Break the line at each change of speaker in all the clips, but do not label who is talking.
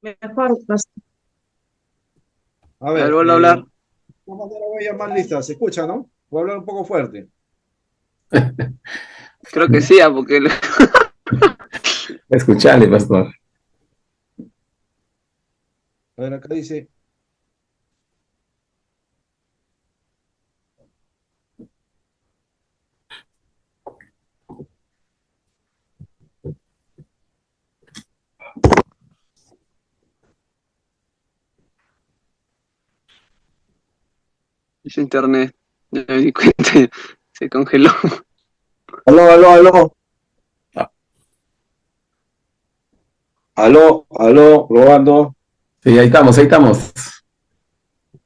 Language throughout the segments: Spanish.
Mejor,
A
A ver,
ver,
hola, hola.
de esta manera voy a llamar lista. ¿Se escucha, no? Voy a hablar un poco fuerte.
Creo que sí, porque
Escuchale, pastor.
A ver, acá dice,
es internet. Ya me di cuenta, se congeló.
Aló, aló, aló, aló, aló, probando.
Sí, ahí estamos, ahí estamos.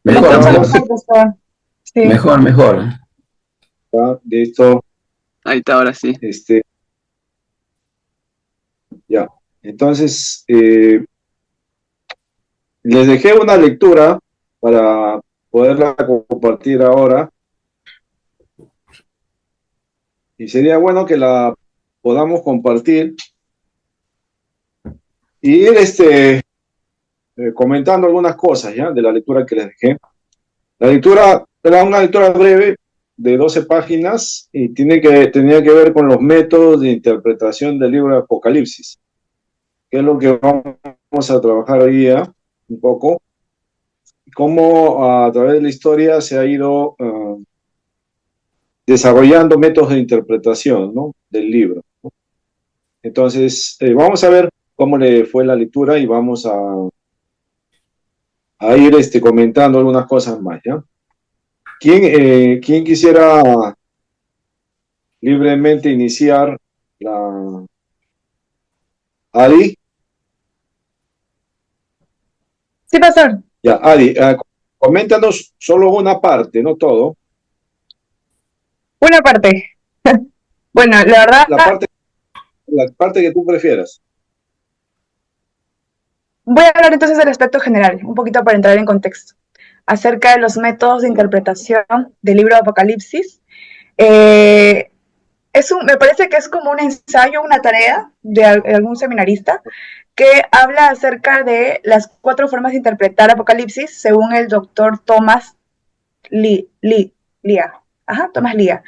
Ahí
Mejor,
estamos, ahí
¿no?
estamos.
mejor, pastor. Sí.
Mejor, mejor.
ya, listo,
Ahí está, ahora sí.
ya. Entonces, les dejé una lectura para poderla compartir ahora y sería bueno que la podamos compartir y ir comentando algunas cosas ya de la lectura que les dejé. La lectura era una lectura breve de 12 páginas y tenía que ver con los métodos de interpretación del libro de Apocalipsis, que es lo que vamos a trabajar hoy día un poco, cómo a través de la historia se ha ido desarrollando métodos de interpretación, ¿no?, del libro. Entonces, vamos a ver cómo le fue la lectura y vamos a ir comentando algunas cosas más, ¿ya? ¿Quién quisiera libremente iniciar la... Adi?
Sí, pastor.
Ya, Adi, coméntanos solo una parte, no todo.
Una parte. Bueno, la verdad,
La parte, la parte que tú prefieras.
voy a hablar entonces del aspecto general, un poquito para entrar en contexto, acerca de los métodos de interpretación del libro de Apocalipsis. Eh, me parece que es como un ensayo, una tarea de algún seminarista que habla acerca de las 4 formas de interpretar Apocalipsis según el doctor Thomas Lea. Ajá, Thomas Lea.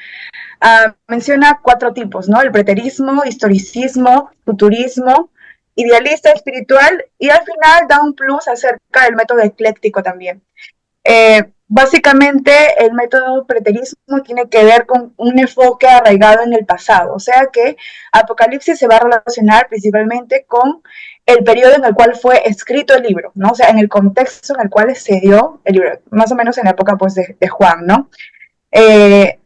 Menciona 4 tipos, ¿no? El preterismo, historicismo, futurismo, idealista espiritual y al final da un plus acerca del método ecléctico también. Básicamente el método preterismo tiene que ver con un enfoque arraigado en el pasado, o sea que Apocalipsis se va a relacionar principalmente con el periodo en el cual fue escrito el libro, ¿no? O sea, en el contexto en el cual se dio el libro, más o menos en la época pues de Juan, ¿no? Eh,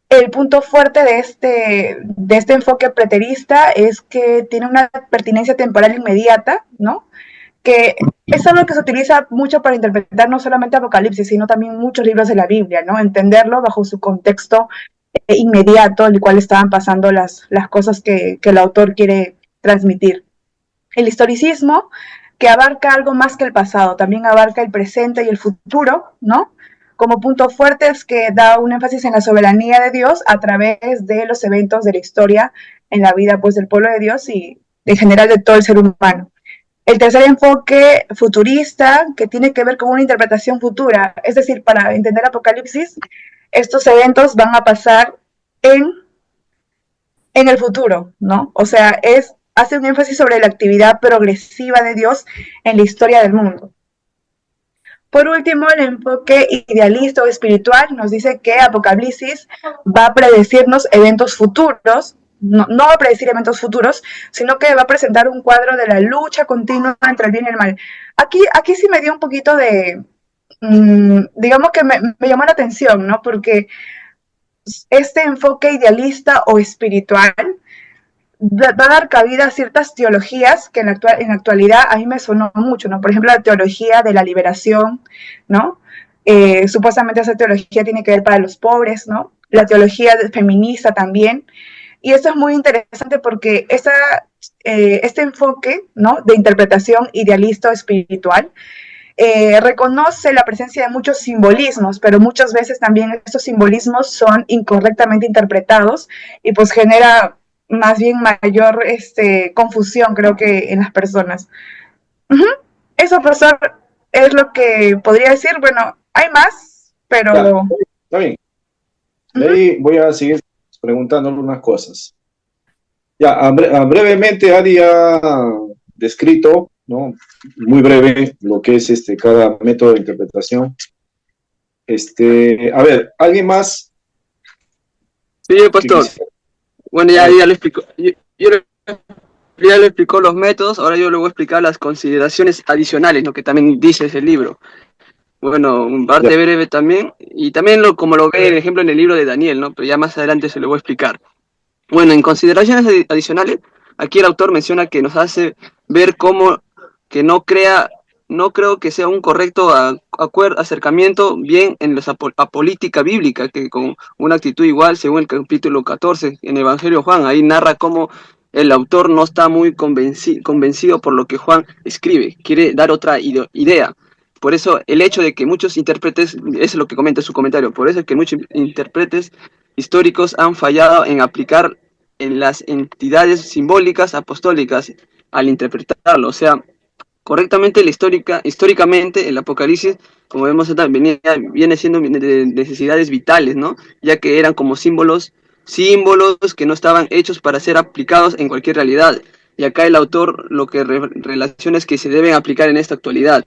el punto fuerte de este enfoque preterista es que tiene una pertinencia temporal inmediata, ¿no? Que es algo que se utiliza mucho para interpretar no solamente Apocalipsis, sino también muchos libros de la Biblia, ¿no? Entenderlo bajo su contexto inmediato en el cual estaban pasando las cosas que el autor quiere transmitir. El historicismo, que abarca algo más que el pasado, también abarca el presente y el futuro, ¿no? Como punto fuerte es que da un énfasis en la soberanía de Dios a través de los eventos de la historia en la vida pues, del pueblo de Dios y en general de todo el ser humano. El tercer enfoque futurista, que tiene que ver con una interpretación futura, es decir, para entender Apocalipsis, estos eventos van a pasar en, en el futuro, ¿no? O sea, hace un énfasis sobre la actividad progresiva de Dios en la historia del mundo. Por último, el enfoque idealista o espiritual nos dice que Apocalipsis va a predecirnos eventos futuros, no va a predecir eventos futuros, sino que va a presentar un cuadro de la lucha continua entre el bien y el mal. Aquí sí me dio un poquito de, digamos que me llamó la atención, ¿no? Porque este enfoque idealista o espiritual va a dar cabida a ciertas teologías que en la actualidad a mí me sonó mucho, ¿no? Por ejemplo, la teología de la liberación, ¿no? Supuestamente esa teología tiene que ver para los pobres, ¿no? La teología feminista también. Y esto es muy interesante porque este enfoque, ¿no?, de interpretación idealista o espiritual reconoce la presencia de muchos simbolismos, pero muchas veces también estos simbolismos son incorrectamente interpretados y pues genera más bien mayor confusión, creo que en las personas. Uh -huh. Eso, profesor, es lo que podría decir. Bueno, hay más, pero...
Ya, está bien. De ahí voy a seguir preguntando algunas cosas. Ya, brevemente, Ari ha descrito, ¿no? Muy breve, lo que es cada método de interpretación. A ver, ¿alguien más
Sí,
que
pastor.
quisiera?
Bueno,
A ver,
ya le explico. Ya le explicó los métodos, ahora yo le voy a explicar las consideraciones adicionales, lo que también dice ese libro. Bueno, un
ya,
parte breve también, y también como lo ve el ejemplo en el libro de Daniel, ¿no? Pero ya más adelante se lo voy a explicar. Bueno, en consideraciones adicionales, aquí el autor menciona que nos hace ver cómo que no creo que sea un correcto acercamiento bien en la apolítica bíblica, que con una actitud igual, según el capítulo 14 en el Evangelio de Juan, ahí narra cómo el autor no está muy convencido por lo que Juan escribe, quiere dar otra idea. Por eso el hecho de que muchos intérpretes, eso es lo que comenta en su comentario, por eso es que muchos intérpretes históricos han fallado en aplicar en las entidades simbólicas apostólicas al interpretarlo. O sea, correctamente históricamente el Apocalipsis, como vemos, viene siendo de necesidades vitales, ¿no? Ya que eran como símbolos que no estaban hechos para ser aplicados en cualquier realidad. Y acá el autor lo que relaciona es que se deben aplicar en esta actualidad.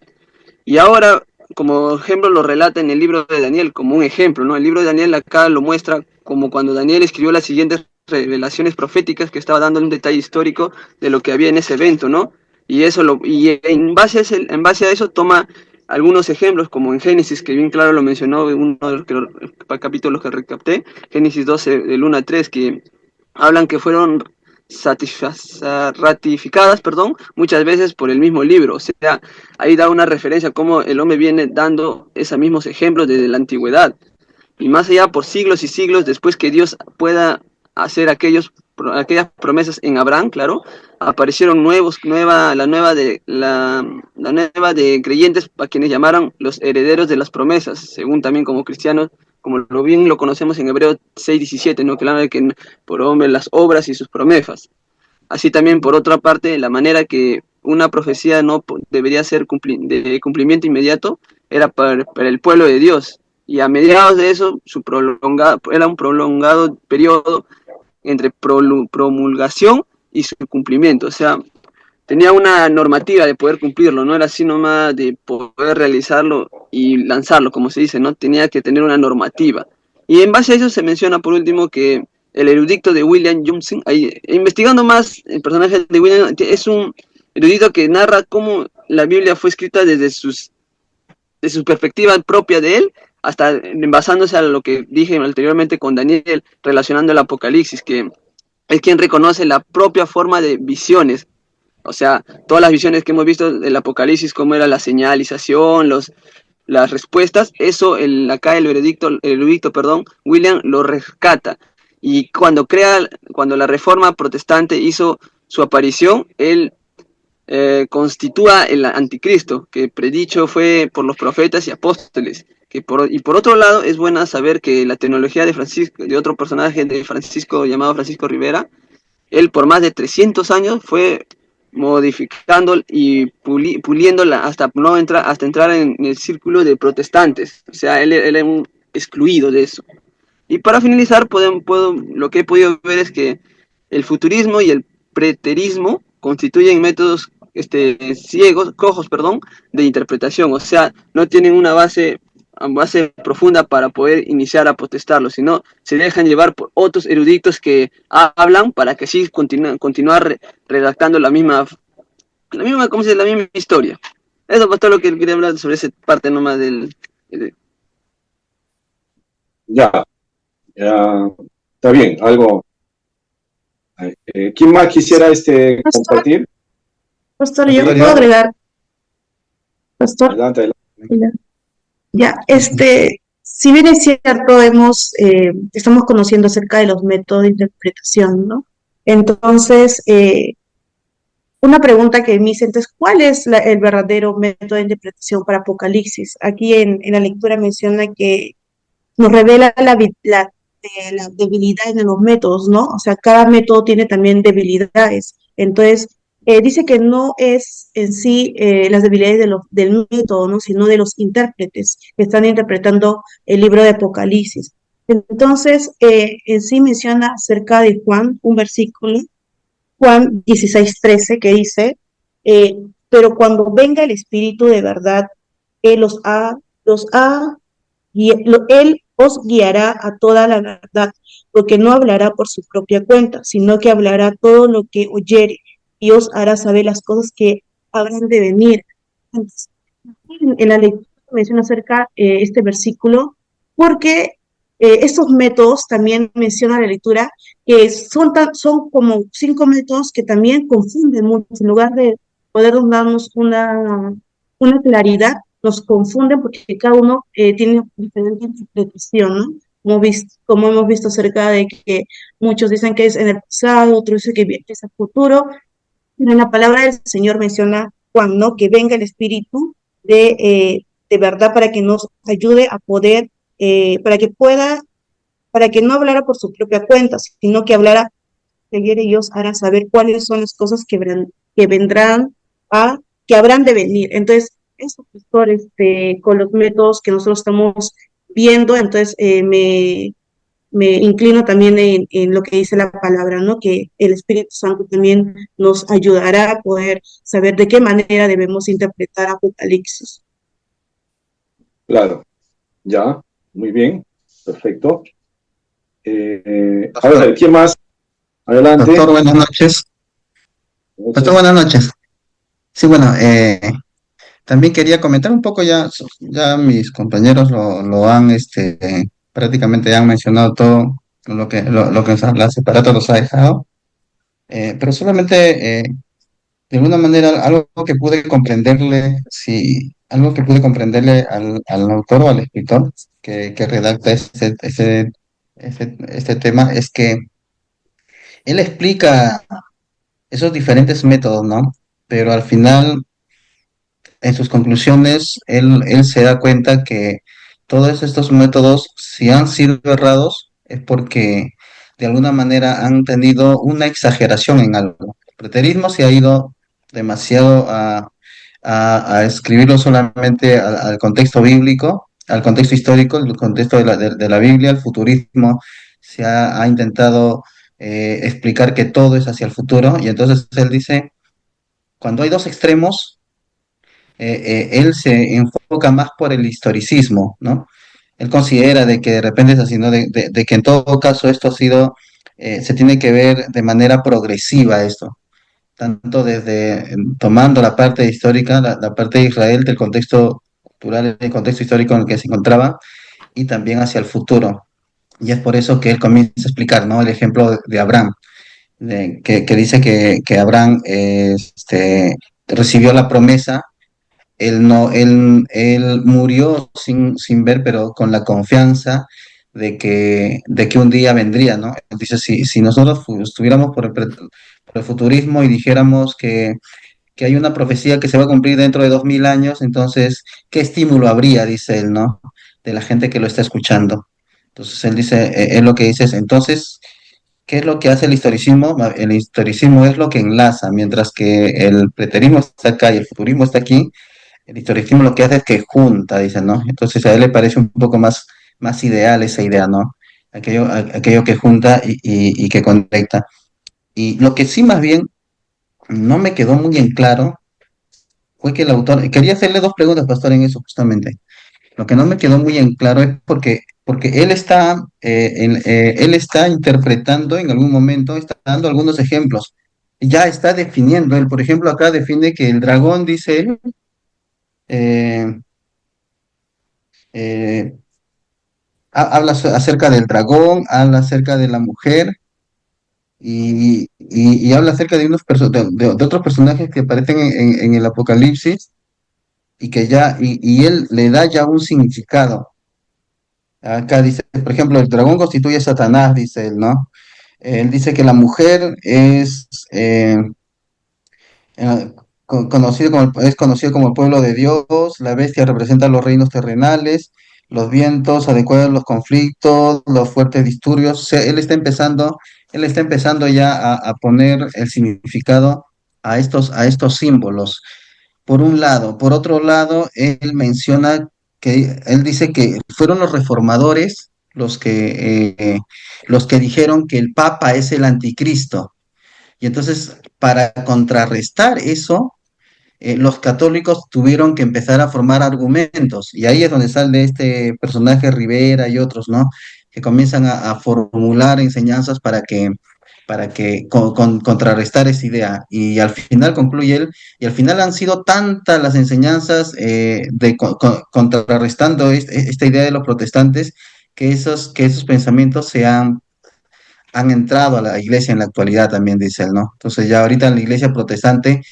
Y ahora, como ejemplo, lo relata en el libro de Daniel, como un ejemplo, ¿no? El libro de Daniel acá lo muestra como cuando Daniel escribió las siguientes revelaciones proféticas, que estaba dando un detalle histórico de lo que había en ese evento, ¿no? Y en base a eso toma algunos ejemplos, como en Génesis, que bien claro lo mencionó uno de los capítulos que recapté, Génesis 12, del 1 a 3, que hablan que fueron ratificadas, muchas veces por el mismo libro. O sea, ahí da una referencia a cómo el hombre viene dando esos mismos ejemplos desde la antigüedad. Y más allá, por siglos y siglos, después que Dios pueda hacer aquellas promesas en Abraham, claro, aparecieron la nueva de creyentes, a quienes llamaron los herederos de las promesas, según también como cristianos, como bien lo conocemos en Hebreo 6:17, ¿no? Que habla de que por hombre las obras y sus promesas. Así también, por otra parte, la manera que una profecía no debería ser de cumplimiento inmediato era para el pueblo de Dios. Y a mediados de eso, era un prolongado periodo entre promulgación y su cumplimiento. O sea, tenía una normativa de poder cumplirlo, no era así nomás de poder realizarlo y lanzarlo, como se dice, ¿no? Tenía que tener una normativa. Y en base a eso se menciona por último que el erudito de William Johnson, ahí, investigando más el personaje de William, es un erudito que narra cómo la Biblia fue escrita de su perspectiva propia de él, hasta basándose a lo que dije anteriormente con Daniel, relacionando el Apocalipsis, que es quien reconoce la propia forma de visiones. O sea, todas las visiones que hemos visto del Apocalipsis, como era la señalización, las respuestas, eso acá el erudito, William lo rescata. Y cuando la Reforma Protestante hizo su aparición, él constitúa el anticristo, que predicho fue por los profetas y apóstoles. Y por otro lado, es buena saber que la tecnología de otro personaje de Francisco, llamado Francisco Rivera, él por más de 300 años fue modificando y puliéndola hasta entrar en el círculo de protestantes. O sea, él era un excluido de eso. Y para finalizar, lo que he podido ver es que el futurismo y el preterismo constituyen métodos cojos, de interpretación. O sea, no tienen una base profunda para poder iniciar a potestarlo, sino se dejan llevar por otros eruditos que hablan para que así continuar redactando ¿cómo se dice? La misma historia. Eso fue todo lo que quería hablar sobre esa parte nomás
ya, ya, está bien, algo. ¿Quién más quisiera
Pastor,
compartir?
pastor, yo
Adelante,
puedo agregar, pastor.
adelante.
Ya, si bien es cierto, estamos conociendo acerca de los métodos de interpretación, ¿no? Entonces, una pregunta que me hice, entonces, ¿cuál es el verdadero método de interpretación para Apocalipsis? Aquí en la lectura menciona que nos revela la debilidad en los métodos, ¿no? O sea, cada método tiene también debilidades. Entonces, dice que no es en sí las debilidades del método, ¿no? Sino de los intérpretes que están interpretando el libro de Apocalipsis. Entonces, en sí menciona acerca de Juan, un versículo, Juan 16:13, que dice, pero cuando venga el Espíritu de verdad, Él los ha él os guiará a toda la verdad, porque no hablará por su propia cuenta, sino que hablará todo lo que oyere y os hará saber las cosas que habrán de venir. Entonces, en la lectura menciona acerca este versículo, porque estos métodos también menciona la lectura, que son como 5 métodos que también confunden mucho, en lugar de poder darnos una claridad, nos confunden porque cada uno tiene diferente interpretación, ¿no? Como hemos visto acerca de que muchos dicen que es en el pasado, otros dicen que es el futuro, pero en la palabra del Señor menciona Juan, ¿no? Que venga el Espíritu de verdad para que nos ayude a poder, para que no hablara por su propia cuenta, sino que hablara que Dios hará saber cuáles son las cosas que vendrán que habrán de venir. Entonces, eso, pastor, con los métodos que nosotros estamos viendo, entonces me inclino también en lo que dice la palabra, ¿no? Que el Espíritu Santo también nos ayudará a poder saber de qué manera debemos interpretar Apocalipsis.
Claro, ya, muy bien, perfecto. A
Pastor,
ver, ¿quién más? Adelante.
Pastor, buenas noches. Pastor, buenas noches. Sí, bueno, también quería comentar un poco ya mis compañeros lo han, prácticamente ya han mencionado todo lo que la separato los ha dejado, pero solamente, de alguna manera, algo que pude comprenderle al autor o al escritor que redacta este tema es que él explica esos diferentes métodos, ¿no? Pero al final, en sus conclusiones, él se da cuenta que todos estos métodos, si han sido errados, es porque de alguna manera han tenido una exageración en algo. El preterismo se ha ido demasiado a escribirlo solamente al contexto bíblico, al contexto histórico, el contexto de la Biblia. El futurismo ha intentado explicar que todo es hacia el futuro, y entonces él dice, cuando hay dos extremos, él se enfoca más por el historicismo, ¿no? Él considera de que de repente es así, ¿no? De que en todo caso esto ha sido, se tiene que ver de manera progresiva esto, tanto desde tomando la parte histórica, la parte de Israel, del contexto cultural, el contexto histórico en el que se encontraba, y también hacia el futuro. Y es por eso que él comienza a explicar, ¿no? El ejemplo de Abraham, que dice que Abraham recibió la promesa. Él no, él murió sin ver, pero con la confianza de que un día vendría, ¿no? Dice, si nosotros estuviéramos por el futurismo y dijéramos que hay una profecía que se va a cumplir dentro de 2000 años, entonces, ¿qué estímulo habría, dice él, ¿no? De la gente que lo está escuchando. Entonces, él dice, él lo que dice es, entonces, ¿qué es lo que hace el historicismo? El historicismo es lo que enlaza, mientras que el preterismo está acá y el futurismo está aquí. El historicismo lo que hace es que junta, dice, ¿no? Entonces a él le parece un poco más ideal esa idea, ¿no? Aquello que junta y que conecta. Y lo que sí más bien no me quedó muy en claro fue que el autor, quería hacerle dos preguntas, pastor, en eso justamente. Lo que no me quedó muy en claro es porque él está interpretando en algún momento, está dando algunos ejemplos. Ya está definiendo, él, por ejemplo, acá define que el dragón, dice él, eh, eh, habla acerca del dragón, habla acerca de la mujer y habla acerca de, de otros personajes que aparecen en el Apocalipsis y él le da ya un significado. Acá dice, por ejemplo, el dragón constituye a Satanás, dice él, ¿no? Él dice que la mujer eh, es conocido como el pueblo de Dios. La bestia representa los reinos terrenales, los vientos adecuados los conflictos, los fuertes disturbios. O sea, él está empezando ya a poner el significado a estos símbolos, por un lado. Por otro lado, él menciona que, él dice que fueron los reformadores los que dijeron que el Papa es el anticristo. Y entonces, para contrarrestar eso, los católicos tuvieron que empezar a formar argumentos, y ahí es donde sale este personaje Rivera y otros, ¿no? Que comienzan a formular enseñanzas para que contrarrestar esa idea. Y al final concluye él, y al final han sido tantas las enseñanzas contrarrestando esta idea de los protestantes, que esos pensamientos han entrado a la iglesia en la actualidad también, dice él, ¿no? Entonces ya ahorita en la iglesia protestante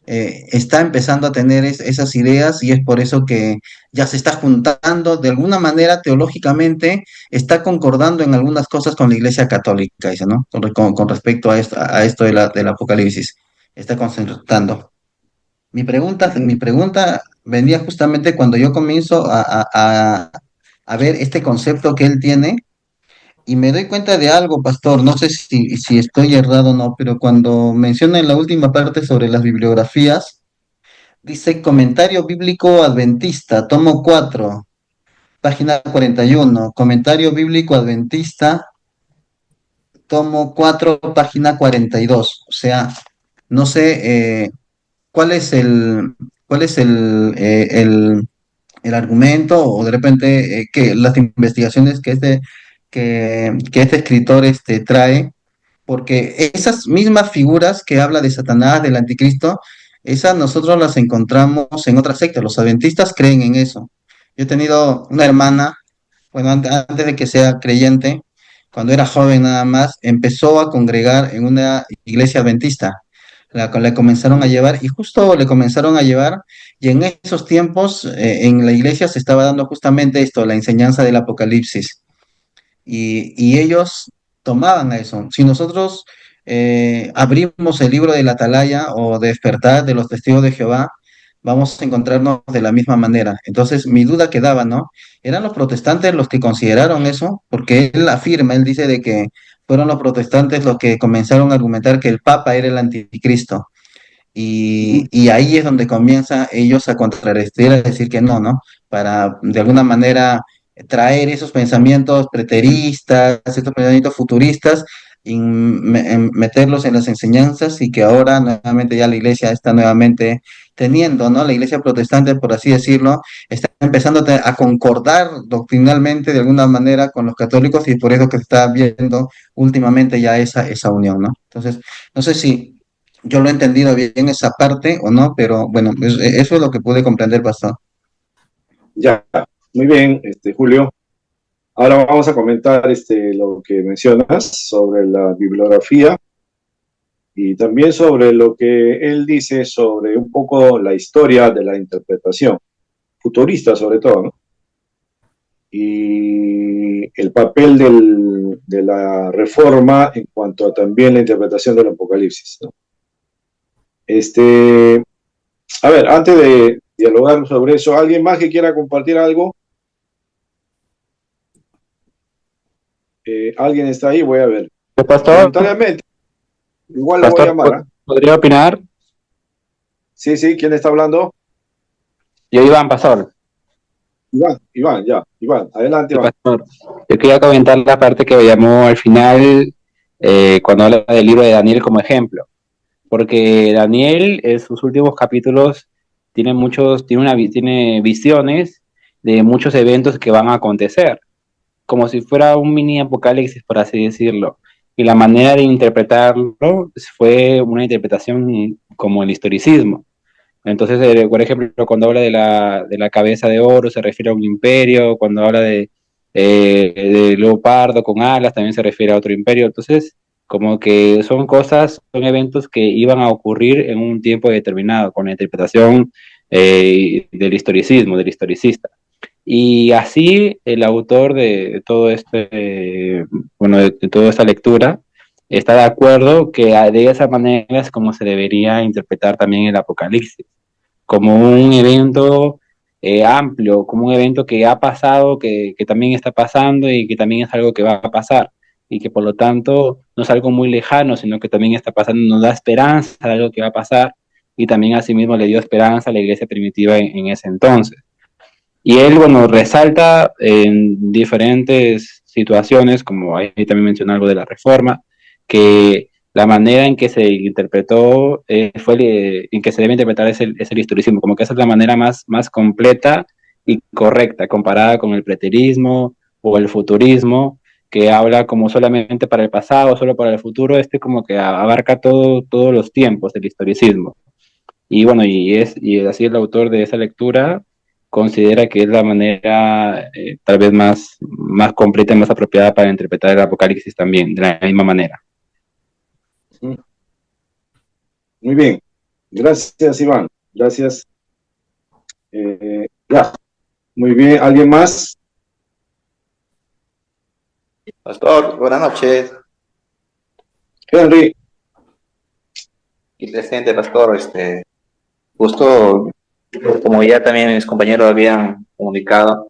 está empezando a tener esas ideas, y es por eso que ya se está juntando de alguna manera teológicamente, está concordando en algunas cosas con la Iglesia Católica, dice, ¿no? Con respecto a esto del Apocalipsis, está concertando. Mi pregunta venía justamente cuando yo comienzo a ver este concepto que él tiene, y me doy cuenta de algo, pastor, no sé si estoy errado o no, pero cuando menciona en la última parte sobre las bibliografías, dice Comentario Bíblico Adventista, tomo 4, página 41. Comentario Bíblico Adventista, tomo 4, página 42. O sea, no sé cuál es cuál es el argumento, o de repente que las investigaciones que este escritor trae, porque esas mismas figuras que habla de Satanás, del anticristo, esas nosotros las encontramos en otras sectas. Los adventistas creen en eso. Yo he tenido una hermana, bueno, antes de que sea creyente, cuando era joven nada más, empezó a congregar en una iglesia adventista. La comenzaron a llevar, y justo le comenzaron a llevar, y en esos tiempos en la iglesia se estaba dando justamente esto, la enseñanza del Apocalipsis, y ellos tomaban a eso. Si nosotros abrimos el libro de la Atalaya o Despertar de los Testigos de Jehová, vamos a encontrarnos de la misma manera. Entonces, mi duda quedaba, ¿no? ¿Eran los protestantes los que consideraron eso? Porque él afirma, él dice de que fueron los protestantes los que comenzaron a argumentar que el Papa era el anticristo. Y ahí es donde comienzan ellos a contrarrestar, a decir que no, ¿no? Para de alguna manera traer esos pensamientos preteristas, esos pensamientos futuristas, y meterlos en las enseñanzas, y que ahora nuevamente ya la iglesia está nuevamente teniendo, ¿no? La iglesia protestante, por así decirlo, está empezando a concordar doctrinalmente de alguna manera con los católicos, y por eso que se está viendo últimamente ya esa unión, ¿no? Entonces, no sé si yo lo he entendido bien esa parte o no, pero bueno, eso es lo que pude comprender, pastor.
Ya, muy bien, Julio. Ahora vamos a comentar lo que mencionas sobre la bibliografía, y también sobre lo que él dice sobre un poco la historia de la interpretación, futurista sobre todo, ¿no? Y el papel de la reforma en cuanto a también la interpretación del Apocalipsis, ¿no? A ver, antes de dialogar sobre eso, ¿alguien más que quiera compartir algo? ¿Alguien está ahí? Voy a ver.
Pastor,
Voluntariamente. Igual le voy a llamar, ¿eh?
¿podría opinar?
Sí, sí, ¿quién está hablando?
Yo, Iván, pastor.
Iván, adelante, Iván.
Pastor, yo quería comentar la parte que me llamó al final, cuando habla del libro de Daniel como ejemplo, porque Daniel en sus últimos capítulos tiene visiones de muchos eventos que van a acontecer, como si fuera un mini apocalipsis, por así decirlo. Y la manera de interpretarlo fue una interpretación como el historicismo. Entonces, por ejemplo, cuando habla de la cabeza de oro, se refiere a un imperio. Cuando habla de leopardo con alas, también se refiere a otro imperio. Entonces, como que son eventos que iban a ocurrir en un tiempo determinado, con la interpretación del historicismo, del historicista. Y así el autor de todo de toda esta lectura está de acuerdo que de esa manera es como se debería interpretar también el Apocalipsis, como un evento amplio, como un evento que ha pasado, que también está pasando y que también es algo que va a pasar. y que por lo tanto no es algo muy lejano, sino que también está pasando, nos da esperanza de algo que va a pasar, y también asimismo le dio esperanza a la iglesia primitiva en ese entonces. Y él, bueno, resalta en diferentes situaciones, como ahí también menciona algo de la Reforma, que la manera en que se interpretó, en que se debe interpretar es el historicismo, como que esa es la manera más completa y correcta, comparada con el preterismo o el futurismo, que habla como solamente para el pasado, solo para el futuro. Como que abarca todos los tiempos del historicismo. Y bueno, y así el autor de esa lectura considera que es la manera tal vez más completa y más apropiada para interpretar el Apocalipsis también, de la misma manera.
Muy bien. Gracias, Iván. Gracias. Ya. Muy bien. ¿Alguien más?
Pastor, buenas noches.
Henry.
Y presente, pastor, justo como ya también mis compañeros habían comunicado,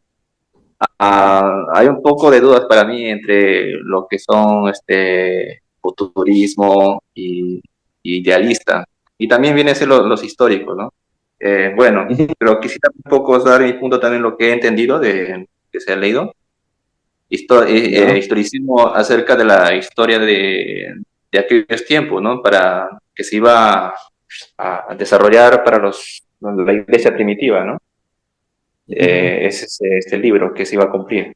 hay un poco de dudas para mí entre lo que son futurismo y idealista. Y también viene a ser los históricos, ¿no? Bueno, pero quisiera un poco dar mi punto también lo que he entendido de que se ha leído. Historicismo acerca de la historia de aquellos tiempos, ¿no? Para que se iba a desarrollar para la iglesia primitiva, ¿no? Ese es este libro que se iba a cumplir.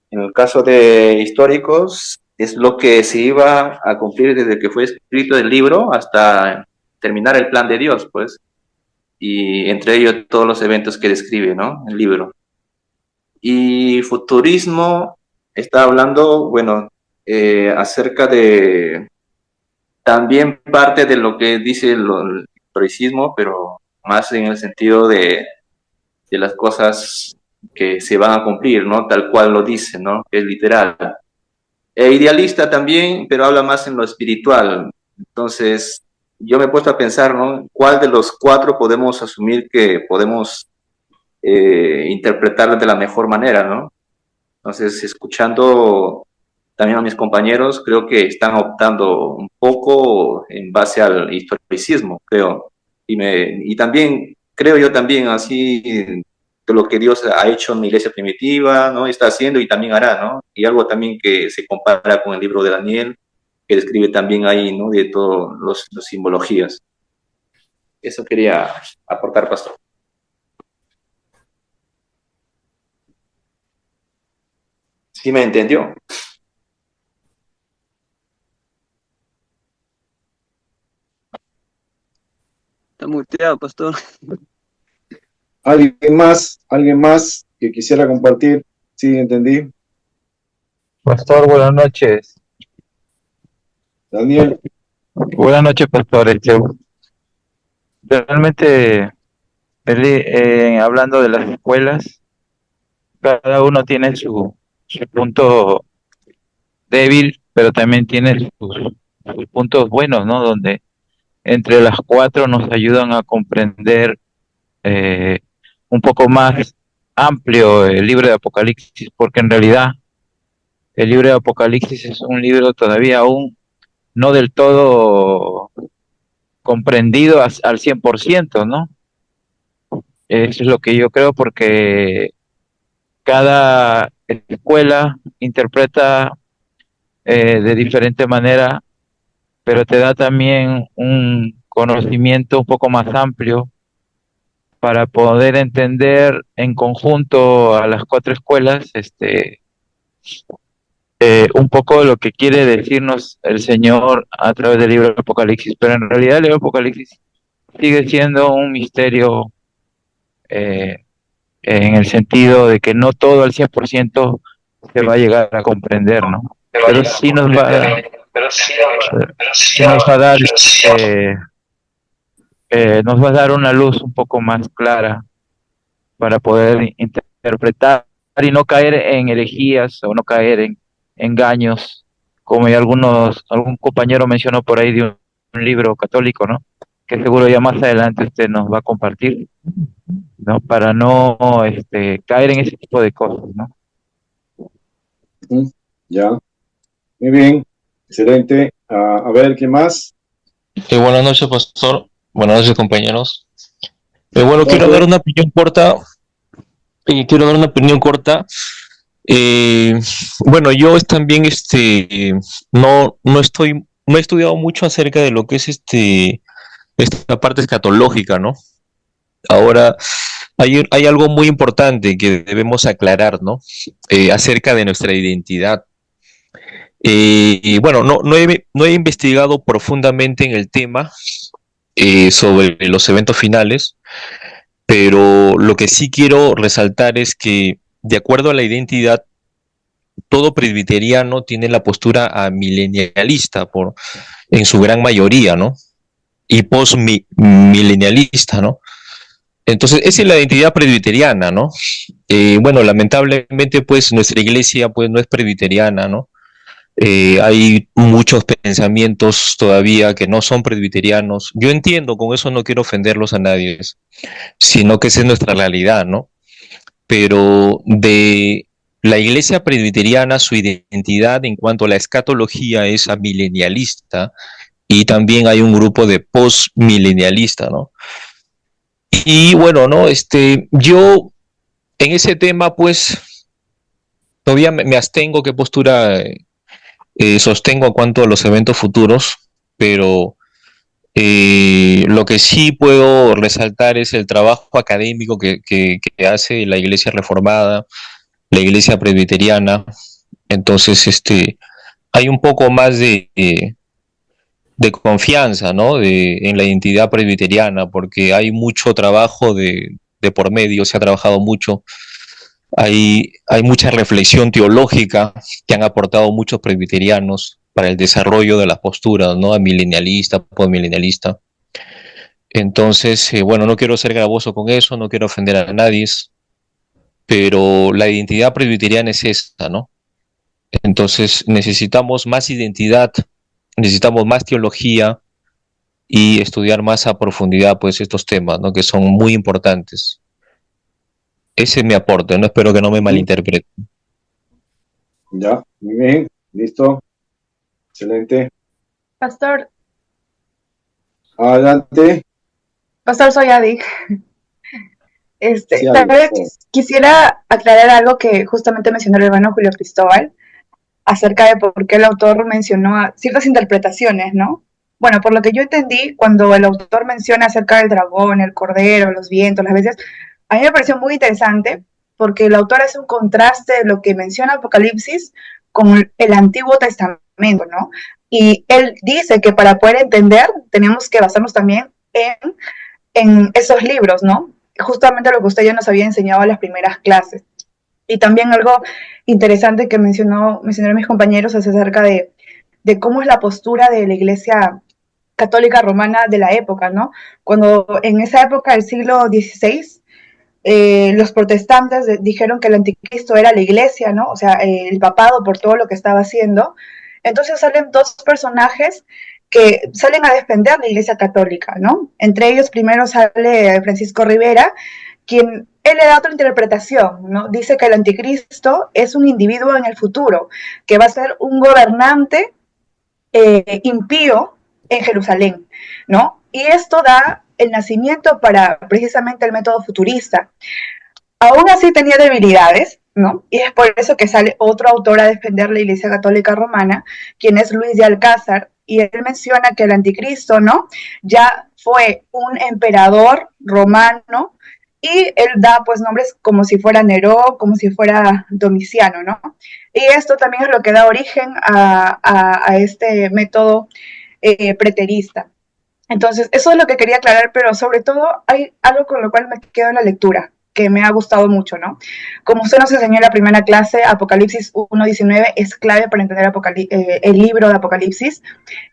En el caso de históricos, es lo que se iba a cumplir desde que fue escrito el libro hasta terminar el plan de Dios, pues, y entre ellos todos los eventos que describe, ¿no? El libro. Y futurismo está hablando, bueno, acerca de también parte de lo que dice el historicismo, pero más en el sentido de las cosas que se van a cumplir, ¿no? Tal cual lo dice, ¿no? Es literal. Idealista también, pero habla más en lo espiritual. Entonces, yo me he puesto a pensar, ¿no? ¿Cuál de los cuatro podemos asumir que podemos interpretar de la mejor manera, ¿no? Entonces, escuchando también a mis compañeros, creo que están optando un poco en base al historicismo, creo. Y también, creo yo también, así, de lo que Dios ha hecho en la iglesia primitiva, ¿no? Está haciendo y también hará, ¿no? Y algo también que se compara con el libro de Daniel, que describe también ahí, ¿no? De todas las simbologías. Eso quería aportar, pastor. ¿Sí me entendió?
Está muteado, pastor.
¿Alguien más? ¿Alguien más que quisiera compartir? Sí, entendí.
Pastor, buenas noches.
Daniel.
Buenas noches, pastor. Realmente, hablando de las escuelas, cada uno tiene su punto débil, pero también tiene sus puntos buenos, ¿no? Donde entre las cuatro nos ayudan a comprender un poco más amplio el libro de Apocalipsis, porque en realidad el libro de Apocalipsis es un libro todavía aún no del todo comprendido al 100%, ¿no? Eso es lo que yo creo, porque cada escuela interpreta de diferente manera, pero te da también un conocimiento un poco más amplio para poder entender en conjunto a las cuatro escuelas un poco lo que quiere decirnos el Señor a través del libro de Apocalipsis. Pero en realidad el libro de Apocalipsis sigue siendo un misterio en el sentido de que no todo al 100% se va a llegar a comprender, ¿no? Pero sí nos va a dar nos va a dar una luz un poco más clara para poder interpretar y no caer en herejías o no caer en engaños, como ya algún compañero mencionó por ahí de un libro católico, ¿no? Que seguro ya más adelante usted nos va a compartir, ¿no? Para no caer en ese tipo de cosas, ¿no?
Ya. Muy bien, excelente. A ver, ¿qué más?
Buenas noches, pastor. Buenas noches, compañeros. Bueno, quiero dar
Entonces,
una opinión corta. Quiero dar una opinión corta. Eh, bueno, yo también, no he estudiado mucho acerca de lo que es esta parte escatológica, ¿no? Ahora, hay algo muy importante que debemos aclarar, ¿no? Acerca de nuestra identidad. Y bueno, no he investigado profundamente en el tema sobre los eventos finales, pero lo que sí quiero resaltar es que, de acuerdo a la identidad, todo presbiteriano tiene la postura amilenialista en su gran mayoría, ¿no? Y postmilenialista, ¿no? Entonces, esa es la identidad presbiteriana, ¿no? Bueno, lamentablemente, pues, nuestra iglesia, pues, no es presbiteriana, ¿no? Hay muchos pensamientos todavía que no son presbiterianos. Yo entiendo, con eso no quiero ofenderlos a nadie, sino que esa es nuestra realidad, ¿no? Pero de la iglesia presbiteriana, su identidad en cuanto a la escatología es amilenialista, y también hay un grupo de postmilenialista, ¿no? Y bueno, ¿no? Yo en ese tema, pues, todavía me abstengo qué postura sostengo en cuanto a los eventos futuros, pero lo que sí puedo resaltar es el trabajo académico que hace la Iglesia Reformada, la Iglesia Presbiteriana. Entonces, hay un poco más de confianza, ¿no? En la identidad presbiteriana, porque hay mucho trabajo de por medio, se ha trabajado mucho. Hay mucha reflexión teológica que han aportado muchos presbiterianos para el desarrollo de las posturas, ¿no? Milenialista, postmilenialista. Entonces, bueno, no quiero ser gravoso con eso, no quiero ofender a nadie, pero la identidad presbiteriana es esta, ¿no? Entonces, necesitamos más identidad, necesitamos más teología y estudiar más a profundidad, pues, estos temas, ¿no? Que son muy importantes. Ese es mi aporte, ¿no? Espero que no me malinterpreten.
ya, muy bien, listo, excelente.
Pastor,
Adelante.
soy Adi.
Sí,
Tal
Adi,
vez
por favor.
quisiera aclarar algo que justamente mencionó el hermano Julio Cristóbal acerca de por qué el autor mencionó ciertas interpretaciones, ¿no? Bueno, por lo que yo entendí, cuando el autor menciona acerca del dragón, el cordero, los vientos, las bestias, a mí me pareció muy interesante porque el autor hace un contraste de lo que menciona Apocalipsis con el Antiguo Testamento, ¿no? Y él dice que para poder entender tenemos que basarnos también en esos libros, ¿no? Justamente lo que usted ya nos había enseñado en las primeras clases. Y también algo interesante que mencionaron mis compañeros es acerca de cómo es la postura de la Iglesia Católica Romana de la época, ¿no? Cuando en esa época del siglo XVI, los protestantes dijeron que el anticristo era la Iglesia, ¿no? O sea, el papado por todo lo que estaba haciendo. Entonces salen dos personajes que salen a defender la Iglesia Católica, ¿no? Entre ellos primero sale Francisco Rivera, quien él le da otra interpretación, ¿no? Dice que el anticristo es un individuo en el futuro, que va a ser un gobernante impío en Jerusalén, ¿no? Y esto da el nacimiento para precisamente el método futurista. Aún así tenía debilidades, ¿no? Y es por eso que sale otro autor a defender la Iglesia Católica Romana, quien es Luis de Alcázar, y él menciona que el anticristo, ¿no? Ya fue un emperador romano, y él da pues nombres como si fuera Nerón, como si fuera Domiciano, ¿no? Y esto también es lo que da origen a este método preterista. Entonces, eso es lo que quería aclarar, pero sobre todo hay algo con lo cual me quedo en la lectura, que me ha gustado mucho, ¿no? Como usted nos enseñó en la primera clase, Apocalipsis 1:19 es clave para entender el libro de Apocalipsis,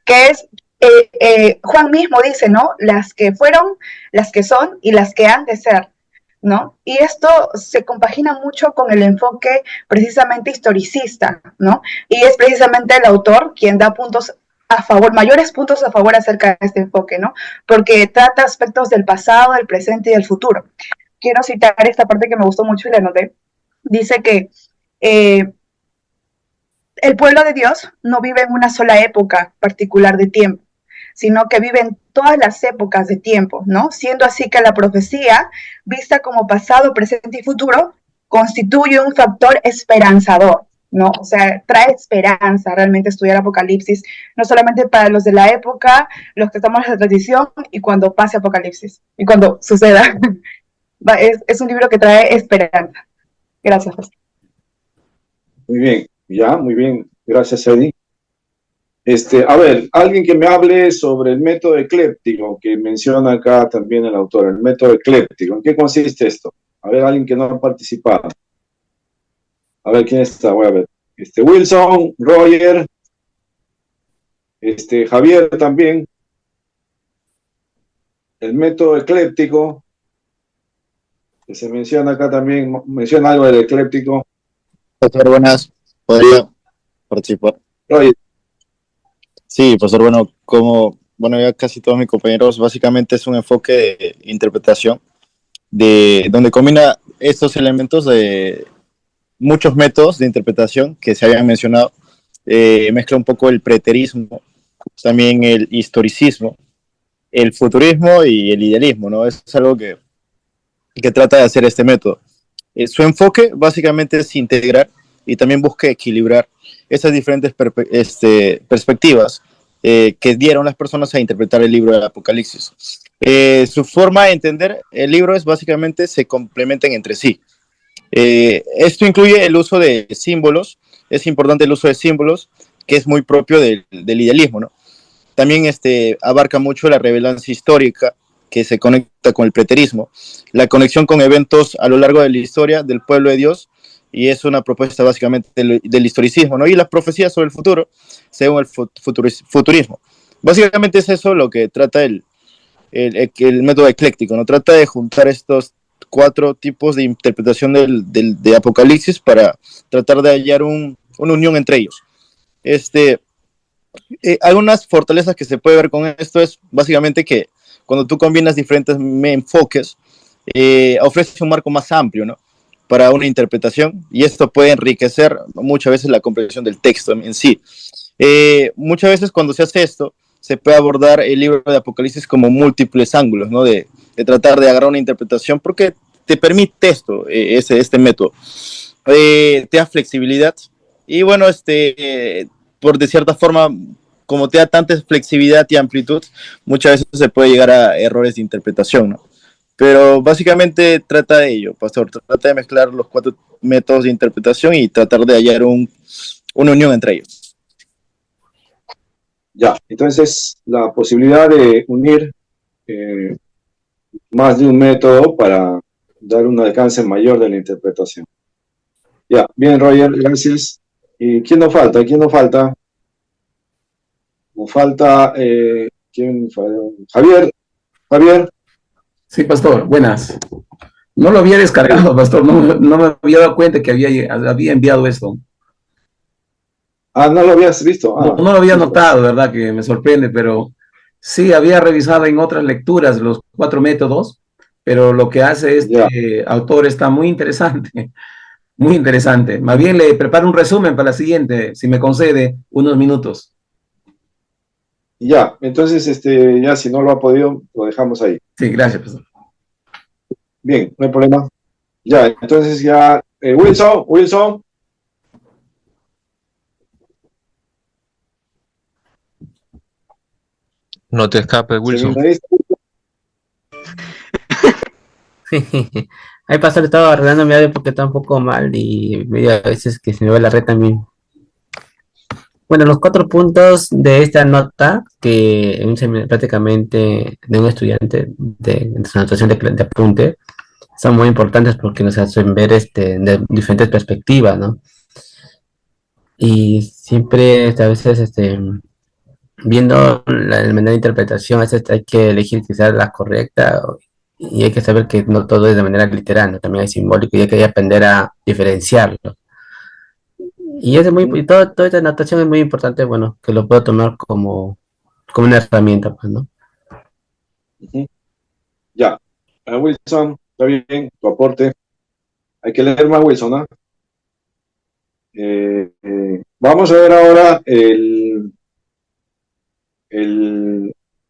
que es, Juan mismo dice, ¿no? Las que fueron, las que son y las que han de ser, ¿no? Y esto se compagina mucho con el enfoque precisamente historicista, ¿no? Y es precisamente el autor quien da puntos a favor, mayores puntos a favor acerca de este enfoque, ¿no? Porque trata aspectos del pasado, del presente y del futuro. Quiero citar esta parte que me gustó mucho y la anoté. Dice que el pueblo de Dios no vive en una sola época particular de tiempo, sino que vive en todas las épocas de tiempo, ¿no? Siendo así que la profecía, vista como pasado, presente y futuro, constituye un factor esperanzador, ¿no? O sea, trae esperanza realmente estudiar Apocalipsis, no solamente para los de la época, los que estamos en la tradición y cuando pase Apocalipsis, y cuando suceda. Es un libro que trae esperanza. Gracias, José.
Muy bien, ya, muy bien. Gracias, Eddie. A ver, alguien que me hable sobre el método ecléptico que menciona acá también el autor, el método ecléptico. ¿En qué consiste esto? A ver, alguien que no ha participado. A ver, ¿quién está? Voy a ver. Wilson, Roger, Javier también. El método ecléptico, que se menciona acá también, menciona algo del ecléptico.
Profesor, buenas. ¿Podría participar?
Roger.
Sí, profesor, bueno, ya casi todos mis compañeros, básicamente es un enfoque de interpretación donde combina estos elementos de muchos métodos de interpretación que se habían mencionado, mezcla un poco el preterismo, también el historicismo, el futurismo y el idealismo, ¿no? Eso es algo que trata de hacer este método. Su enfoque básicamente es integrar y también busca equilibrar esas diferentes perspectivas que dieron las personas a interpretar el libro del Apocalipsis. Su forma de entender el libro es básicamente se complementan entre sí. Esto incluye el uso de símbolos, es importante el uso de símbolos, que es muy propio del idealismo, ¿no? También abarca mucho la relevancia histórica, que se conecta con el preterismo, la conexión con eventos a lo largo de la historia del pueblo de Dios, y es una propuesta básicamente del historicismo, ¿no? Y las profecías sobre el futuro, según el futurismo. Básicamente es eso lo que trata el método ecléctico, ¿no? Trata de juntar estos 4 tipos de interpretación de Apocalipsis para tratar de hallar una unión entre ellos. Algunas fortalezas que se puede ver con esto es básicamente que cuando tú combinas diferentes enfoques, ofrece un marco más amplio, ¿no? Para una interpretación, y esto puede enriquecer muchas veces la comprensión del texto en sí. Muchas veces cuando se hace esto, se puede abordar el libro de Apocalipsis como múltiples ángulos, ¿no? De tratar de agarrar una interpretación, porque te permite esto, este método. Te da flexibilidad, y bueno, por de cierta forma, como te da tanta flexibilidad y amplitud, muchas veces se puede llegar a errores de interpretación, ¿no? Pero básicamente trata de ello, pastor, trata de mezclar los 4 métodos de interpretación y tratar de hallar una unión entre ellos.
Ya, entonces la posibilidad de unir más de un método para dar un alcance mayor de la interpretación. Ya, bien, Roger, gracias. ¿Y quién nos falta? ¿Quién nos falta? Nos falta, ¿quién? Javier. Javier.
Sí, pastor, buenas. No lo había descargado, pastor, no me había dado cuenta que había enviado esto.
Ah, no lo habías visto.
No lo había notado, ¿verdad? Que me sorprende, pero sí había revisado en otras lecturas los 4 métodos, pero lo que hace este autor está muy interesante, muy interesante. Más bien le preparo un resumen para la siguiente, si me concede unos minutos.
Ya, entonces, ya si no lo ha podido, lo dejamos ahí.
Sí, gracias, pastor.
Bien, no hay problema. Ya, entonces ya, Wilson.
No te escapes, Wilson.
Ahí pastor, estaba arreglando mi audio porque está un poco mal y medio a veces que se me va la red también. Bueno, los 4 puntos de esta nota, que prácticamente de un estudiante de su anotación de apunte, son muy importantes porque nos hacen ver de diferentes perspectivas, ¿no? Y siempre, a veces, viendo la manera de interpretación, a veces hay que elegir quizás la correcta y hay que saber que no todo es de manera literal, ¿no? También hay simbólico y hay que aprender a diferenciarlo. Y toda esta anotación es muy importante, bueno, que lo puedo tomar como una herramienta, pues, ¿no?
Ya, Wilson, está bien, tu aporte. Hay que leer más, Wilson, ¿no? Vamos a ver ahora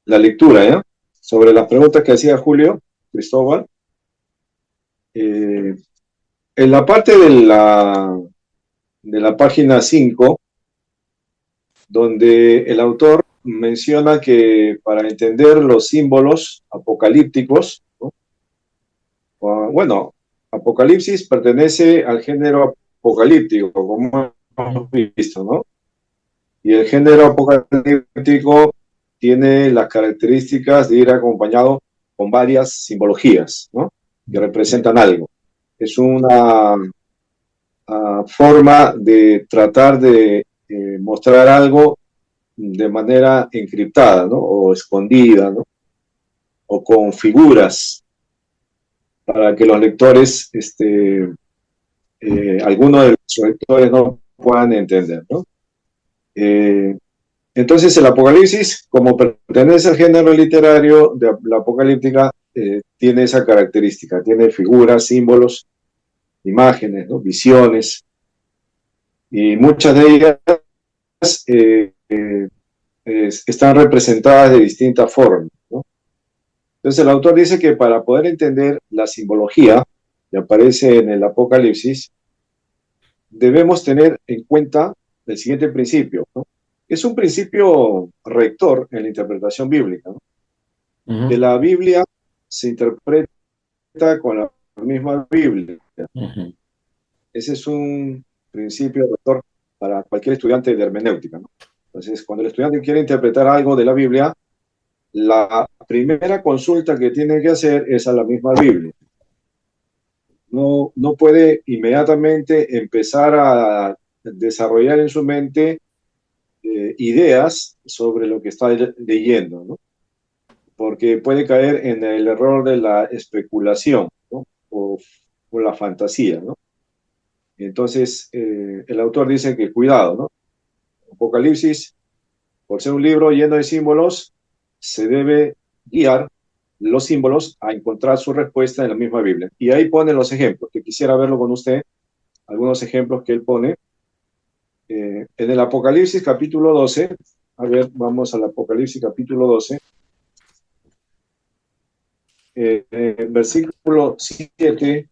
la lectura, ¿ya? Sobre las preguntas que hacía Julio Cristóbal. En la parte de la página 5, donde el autor menciona que para entender los símbolos apocalípticos, ¿no? Bueno, Apocalipsis pertenece al género apocalíptico, como hemos visto, ¿no? Y el género apocalíptico tiene las características de ir acompañado con varias simbologías, ¿no? Que representan algo. Es una forma de tratar de mostrar algo de manera encriptada, ¿no? O escondida, ¿no? O con figuras para que los lectores, algunos de los lectores no puedan entender, ¿no? Entonces el Apocalipsis, como pertenece al género literario de la apocalíptica, tiene esa característica, tiene figuras, símbolos, imágenes, ¿no? Visiones, y muchas de ellas están representadas de distintas formas, ¿no? Entonces el autor dice que para poder entender la simbología que aparece en el Apocalipsis, debemos tener en cuenta el siguiente principio, ¿no? Es un principio rector en la interpretación bíblica, ¿no? Que la Biblia se interpreta con la misma Biblia. Ese es un principio rector para cualquier estudiante de hermenéutica, ¿no? Entonces, cuando el estudiante quiere interpretar algo de la Biblia, la primera consulta que tiene que hacer es a la misma Biblia. No puede inmediatamente empezar a desarrollar en su mente ideas sobre lo que está leyendo, ¿no? Porque puede caer en el error de la especulación, ¿no? O la fantasía, ¿no? Entonces, el autor dice que cuidado, ¿no? Apocalipsis, por ser un libro lleno de símbolos, se debe guiar los símbolos a encontrar su respuesta en la misma Biblia. Y ahí pone los ejemplos, que quisiera verlo con usted, algunos ejemplos que él pone. En el Apocalipsis capítulo 12, a ver, vamos al Apocalipsis capítulo 12, versículo 7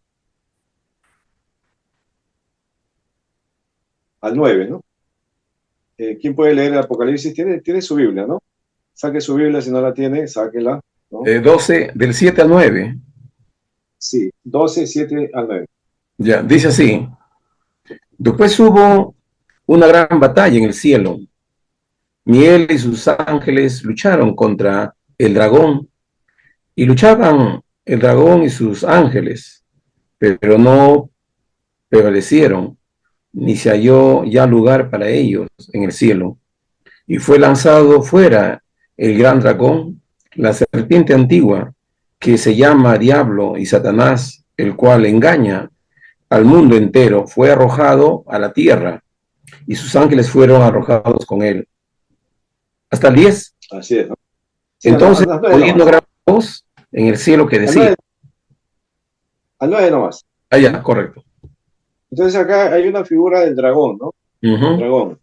al 9, ¿no? ¿Quién puede leer el Apocalipsis? Tiene su Biblia, ¿no? Saque su Biblia, si no la tiene, sáquela, ¿no?
12, del 7 al 9.
Sí, 12, 7 al 9.
Ya, dice así. Después hubo una gran batalla en el cielo. Miel y sus ángeles lucharon contra el dragón, y luchaban el dragón y sus ángeles, pero no prevalecieron, ni se halló ya lugar para ellos en el cielo. Y fue lanzado fuera el gran dragón, la serpiente antigua, que se llama Diablo y Satanás, el cual engaña al mundo entero, fue arrojado a la tierra, y sus ángeles fueron arrojados con él. Hasta el 10.
Así es, ¿no? Sí,
Entonces,
al 9
oyendo
nomás.
gran voz en el cielo que decía.
Al 9 nomás.
Ah, ya, correcto.
Entonces acá hay una figura del dragón, ¿no?
El
dragón,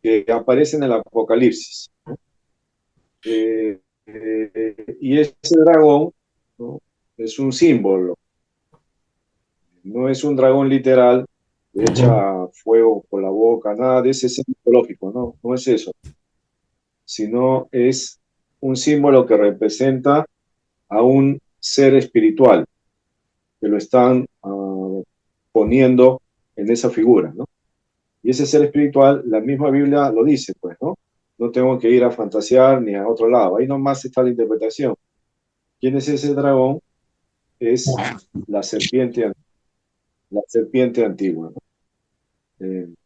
que aparece en el Apocalipsis, ¿no? Y ese dragón, ¿no? Es un símbolo. No es un dragón literal, que echa fuego por la boca, nada de ese simbológico, ¿no? No es eso. Sino es un símbolo que representa a un ser espiritual, que lo están poniendo en esa figura, ¿no? Y ese ser espiritual, la misma Biblia lo dice, pues, ¿no? No tengo que ir a fantasear ni a otro lado. Ahí nomás está la interpretación. ¿Quién es ese dragón? Es la serpiente antigua, ¿no?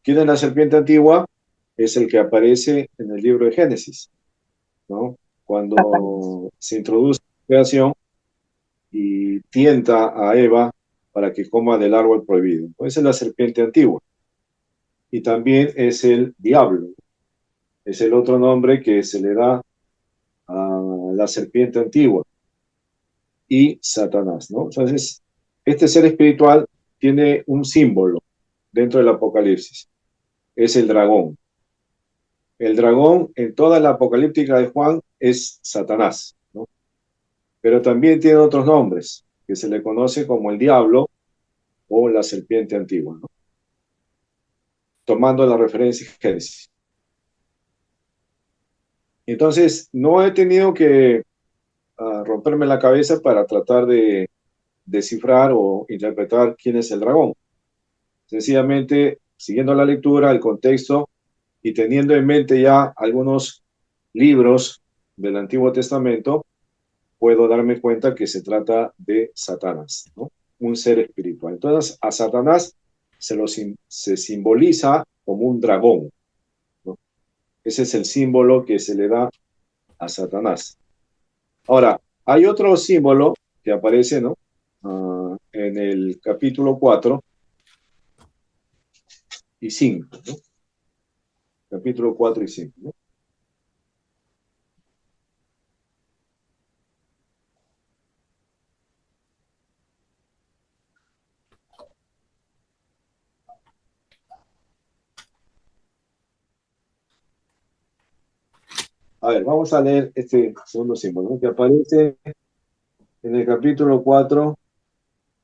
¿Quién es la serpiente antigua? Es el que aparece en el libro de Génesis, ¿no? Cuando se introduce la creación y tienta a Eva para que coma del árbol prohibido. Esa es la serpiente antigua. Y también es el diablo. Es el otro nombre que se le da a la serpiente antigua. Y Satanás, ¿no? Entonces, este ser espiritual tiene un símbolo dentro del Apocalipsis. es el dragón. El dragón en toda la apocalíptica de Juan es Satanás, ¿no? Pero también tiene otros nombres, que se le conoce como el diablo o la serpiente antigua, ¿no? Tomando la referencia en Génesis. Entonces, no he tenido que romperme la cabeza para tratar de descifrar o interpretar quién es el dragón. Sencillamente, siguiendo la lectura, el contexto y teniendo en mente ya algunos libros del Antiguo Testamento, puedo darme cuenta que se trata de Satanás, ¿no? Un ser espiritual. Entonces, a Satanás se simboliza como un dragón, ¿no? Ese es el símbolo que se le da a Satanás. Ahora, hay otro símbolo que aparece, ¿no? En el capítulo 4 y 5, ¿no? Capítulo 4 y 5, ¿no? A ver, vamos a leer este segundo símbolo, ¿no? Que aparece en el capítulo 4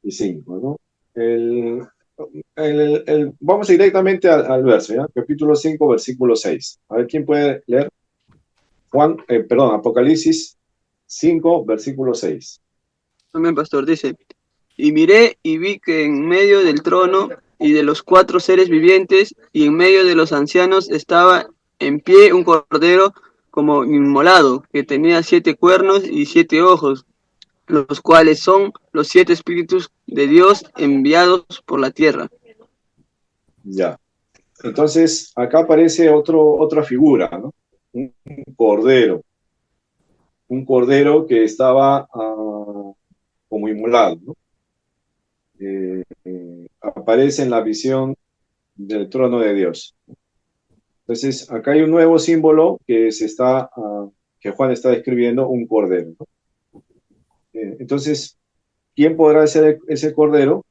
y 5, ¿no? Vamos directamente al verso, ¿ya? Capítulo 5, versículo 6. A ver, ¿quién puede leer? Apocalipsis 5, versículo 6.
Amén, pastor. Dice, y miré y vi que en medio del trono y de los 4 seres vivientes y en medio de los ancianos estaba en pie un cordero como inmolado, que tenía 7 cuernos y 7 ojos, los cuales son los 7 espíritus de Dios enviados por la tierra.
Ya. Entonces, acá aparece otra figura, ¿no? Un cordero. Un cordero que estaba como inmolado, ¿no? Aparece en la visión del trono de Dios. Entonces, acá hay un nuevo símbolo que que Juan está describiendo, un cordero, ¿no? Entonces, ¿quién podrá ser ese cordero?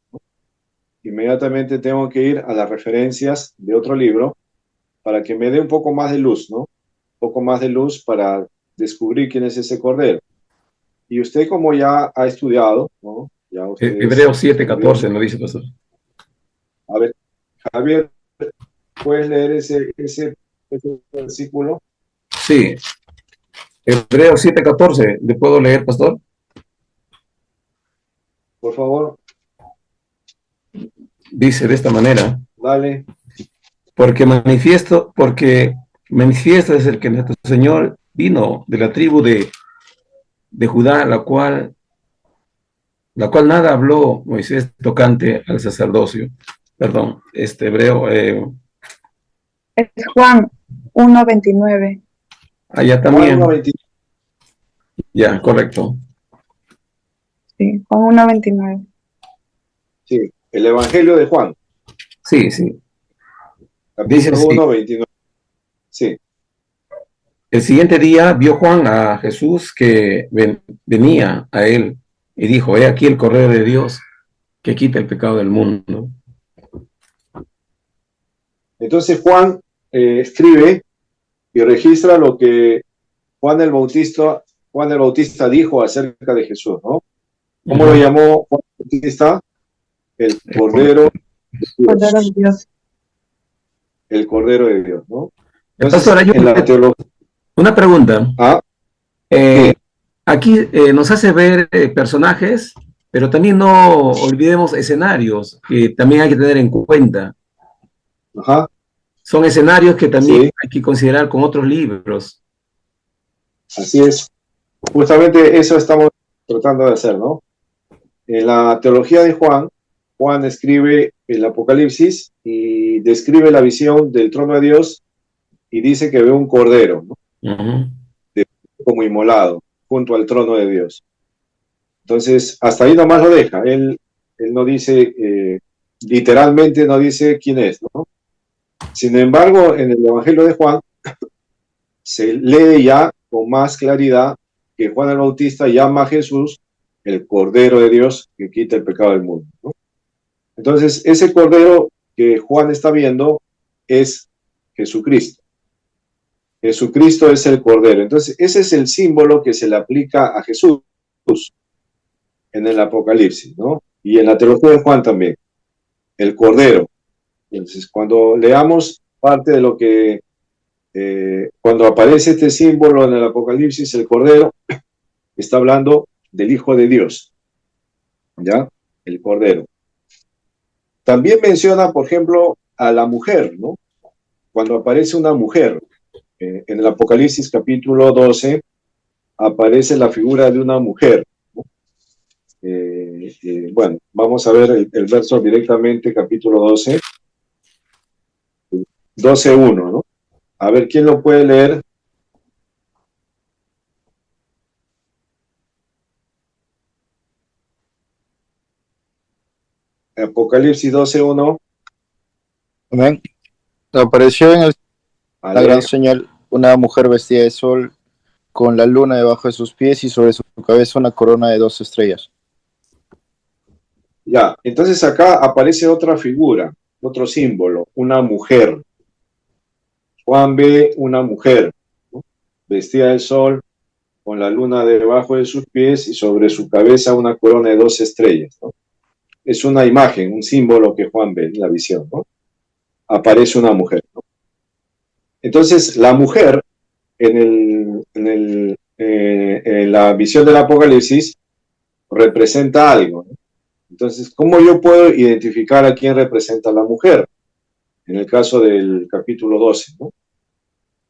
Inmediatamente tengo que ir a las referencias de otro libro para que me dé un poco más de luz, ¿no? Un poco más de luz para descubrir quién es ese cordero. Y usted, como ya ha estudiado, ¿no? Ya
Hebreos 7:14 lo dice, pastor.
A ver, Javier, ¿puedes leer ese versículo?
Sí. Hebreos 7:14, ¿le puedo leer, pastor?
Por favor.
Dice de esta manera.
Dale.
Porque manifiesto es el que nuestro Señor vino de la tribu de Judá, la cual nada habló Moisés tocante al sacerdocio. Perdón, hebreo.
Es Juan 1:29.
Allá también.
Juan 1:29.
Ya, correcto.
Sí, Juan 1:29.
Sí, el Evangelio de Juan.
Sí, sí.
Capítulo 1:29. Sí.
El siguiente día vio Juan a Jesús que venía a él y dijo, he aquí el Cordero de Dios que quita el pecado del mundo.
Entonces Juan escribe y registra lo que Juan el Bautista dijo acerca de Jesús, ¿no? ¿Cómo lo llamó Juan el Bautista? El Cordero de Dios. El Cordero de Dios, ¿no? Entonces,
Pastor,
en la teología...
Una pregunta.
Sí.
Aquí nos hace ver personajes, pero también no olvidemos escenarios que también hay que tener en cuenta.
Ajá.
Son escenarios que también hay que considerar con otros libros.
Así es. Justamente eso estamos tratando de hacer, ¿no? En la teología de Juan, Juan escribe el Apocalipsis y describe la visión del trono de Dios y dice que ve un cordero, ¿no? Como inmolado junto al trono de Dios. Entonces, hasta ahí nomás lo deja. Él no dice, literalmente no dice quién es, ¿no? Sin embargo, en el Evangelio de Juan se lee ya con más claridad que Juan el Bautista llama a Jesús el Cordero de Dios que quita el pecado del mundo, ¿no? Entonces, ese Cordero que Juan está viendo es Jesucristo. Jesucristo es el Cordero. Entonces, ese es el símbolo que se le aplica a Jesús en el Apocalipsis, ¿no? Y en la teología de Juan también, el Cordero. Entonces, cuando leamos parte de lo que, cuando aparece este símbolo en el Apocalipsis, el Cordero, está hablando del Hijo de Dios, ¿ya? El Cordero. También menciona, por ejemplo, a la mujer, ¿no? Cuando aparece una mujer, en el Apocalipsis capítulo 12, aparece la figura de una mujer, ¿no? Bueno, vamos a ver el verso directamente, capítulo 12, 12:1, ¿no? A ver, ¿quién lo puede leer? Apocalipsis 12:1.
Amén. Apareció en la gran
Vale.
señal una mujer vestida de sol, con la luna debajo de sus pies y sobre su cabeza una corona de 12 estrellas.
Ya, entonces acá aparece otra figura, otro símbolo, una mujer. Juan ve una mujer, ¿no? Vestida de sol, con la luna debajo de sus pies y sobre su cabeza una corona de 12 estrellas, ¿no? Es una imagen, un símbolo que Juan ve en la visión, ¿no? Aparece una mujer, ¿no? Entonces, la mujer, en la visión del Apocalipsis, representa algo, ¿no? Entonces, ¿cómo yo puedo identificar a quién representa la mujer? En el caso del capítulo 12, ¿no?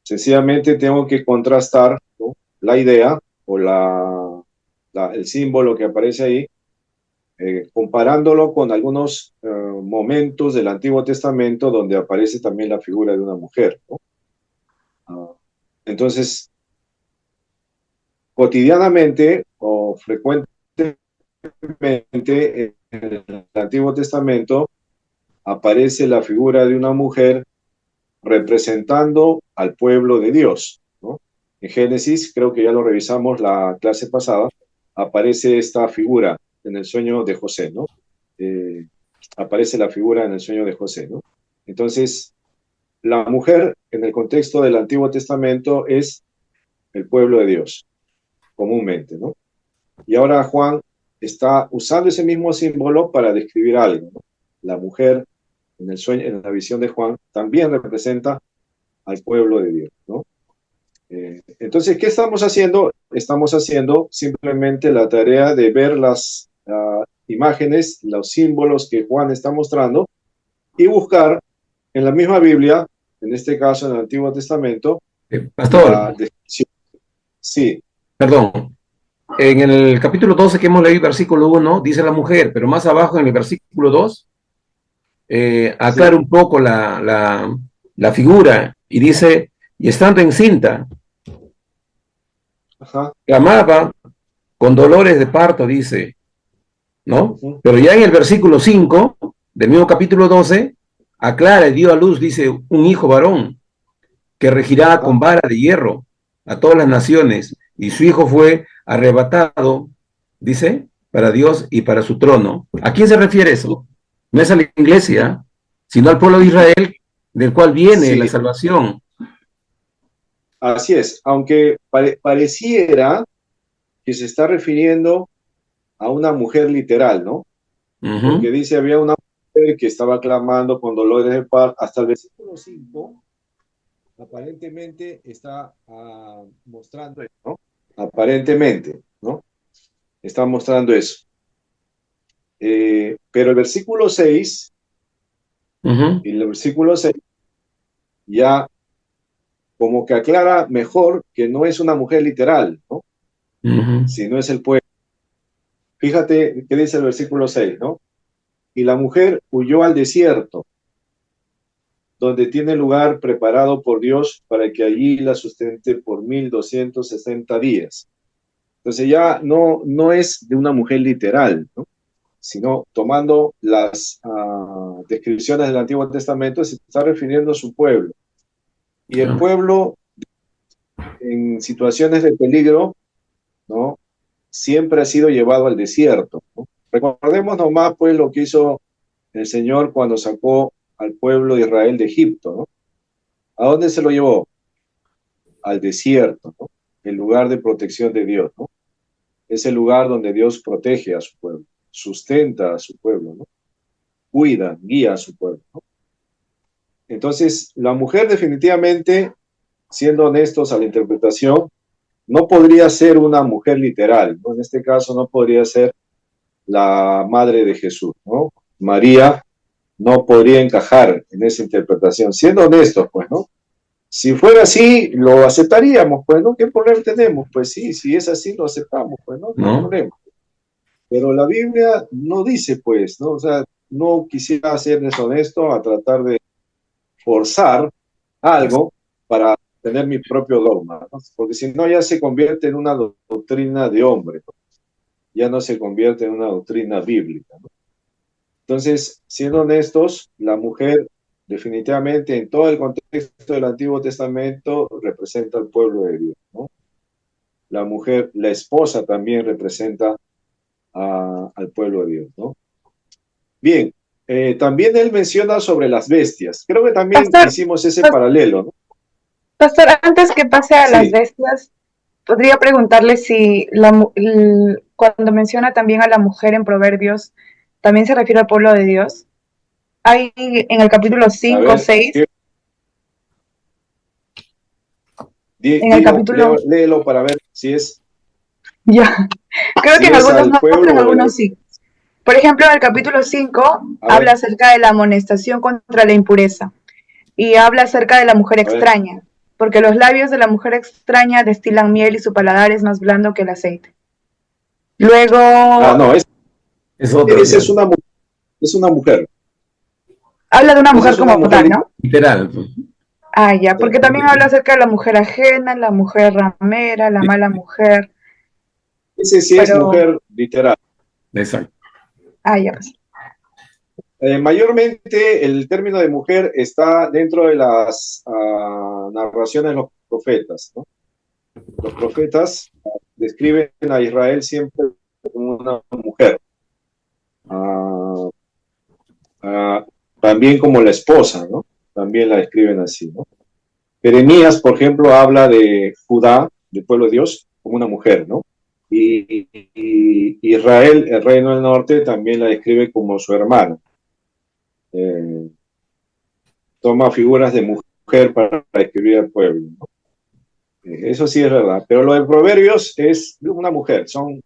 Sencillamente tengo que contrastar, ¿no?, la idea o el símbolo que aparece ahí, comparándolo con algunos momentos del Antiguo Testamento donde aparece también la figura de una mujer, ¿no? Entonces, cotidianamente o frecuentemente en el Antiguo Testamento aparece la figura de una mujer representando al pueblo de Dios, ¿no? En Génesis, creo que ya lo revisamos la clase pasada, aparece esta figura en el sueño de José, ¿no? Aparece la figura en el sueño de José, ¿no? Entonces, la mujer en el contexto del Antiguo Testamento es el pueblo de Dios, comúnmente, ¿no? Y ahora Juan está usando ese mismo símbolo para describir algo, ¿no? La mujer en el sueño, en la visión de Juan, también representa al pueblo de Dios, ¿no? Entonces, ¿qué estamos haciendo? Estamos haciendo simplemente la tarea de ver las imágenes, los símbolos que Juan está mostrando y buscar en la misma Biblia, en este caso en el Antiguo Testamento,
Pastor,
la descripción. Sí.
perdón. En el capítulo 12 que hemos leído, versículo 1, dice la mujer, pero más abajo en el versículo 2, aclara un poco la figura y dice, y estando encinta, clamaba con dolores de parto, dice, ¿no? Pero ya en el versículo 5 del mismo capítulo 12, aclara y dio a luz, dice, un hijo varón, que regirá con vara de hierro a todas las naciones, y su hijo fue arrebatado, dice, para Dios y para su trono. ¿A quién se refiere eso? No es a la iglesia, sino al pueblo de Israel, del cual viene la salvación.
Así es, aunque pareciera que se está refiriendo a una mujer literal, ¿no? Porque dice, había una mujer que estaba clamando con dolores de parto, hasta el versículo 5, aparentemente está mostrando eso, ¿no? Aparentemente, ¿no? Está mostrando eso. Pero el versículo 6, y el versículo 6 ya como que aclara mejor que no es una mujer literal, ¿no? Sino es el pueblo. Fíjate qué dice el versículo 6, ¿no? Y la mujer huyó al desierto, donde tiene lugar preparado por Dios para que allí la sustente por 1260 días. Entonces ya no es de una mujer literal, ¿no? Sino tomando las descripciones del Antiguo Testamento, se está refiriendo a su pueblo. Y el pueblo, en situaciones de peligro, ¿no?, siempre ha sido llevado al desierto, ¿no? Recordemos nomás, pues, lo que hizo el Señor cuando sacó al pueblo de Israel de Egipto, ¿no? ¿A dónde se lo llevó? Al desierto, ¿no? El lugar de protección de Dios, ¿no? Es el lugar donde Dios protege a su pueblo, sustenta a su pueblo, ¿no? Cuida, guía a su pueblo, ¿no? Entonces, la mujer definitivamente, siendo honestos a la interpretación, no podría ser una mujer literal, ¿no? En este caso no podría ser la madre de Jesús, ¿no? María no podría encajar en esa interpretación, siendo honestos, pues, ¿no? Si fuera así, lo aceptaríamos, pues, ¿no? ¿Qué problema tenemos? Pues sí, si es así, lo aceptamos, pues, ¿no? No hay problema. Pero la Biblia no dice, pues, ¿no? O sea, no quisiera ser deshonesto a tratar de forzar algo para tener mi propio dogma, ¿no? Porque si no ya se convierte en una doctrina de hombre, ¿no? Ya no se convierte en una doctrina bíblica, ¿no? Entonces, siendo honestos, la mujer definitivamente en todo el contexto del Antiguo Testamento representa al pueblo de Dios, ¿no? La mujer, la esposa también representa al pueblo de Dios, ¿no? Bien, también él menciona sobre las bestias. Creo que también hicimos ese paralelo, ¿no?
Pastor, antes que pase a las
Sí.
bestias, podría preguntarle si cuando menciona también a la mujer en Proverbios, ¿también se refiere al pueblo de Dios? Hay en el capítulo 5, 6, en el capítulo...
léelo para ver si es,
Ya, creo
si
que en
es
algunos
al
no,
pueblo
pero en
o
algunos sí. Por ejemplo, en el capítulo 5
A
habla
ver.
acerca de la amonestación contra la impureza y habla acerca de la mujer extraña, porque los labios de la mujer extraña destilan miel y su paladar es más blando que el aceite. Luego...
no,
es otro.
esa es una mujer.
Habla de una
Esa
mujer
es una
como
mujer
tal, ¿no?
Literal.
Ah, ya, porque también habla acerca de la mujer ajena, la mujer ramera, la mala mujer.
Ese sí es
Pero...
mujer literal.
Exacto.
Ah, ya, pues.
Mayormente el término de mujer está dentro de las narraciones de los profetas, ¿no? Los profetas describen a Israel siempre como una mujer. También como la esposa, ¿no? También la describen así, ¿no? Jeremías, por ejemplo, habla de Judá, del pueblo de Dios, como una mujer, ¿no? Y Israel, el reino del norte, también la describe como su hermana. Toma figuras de mujer para describir al pueblo, ¿no? Eso sí es verdad. Pero lo de Proverbios es una mujer, son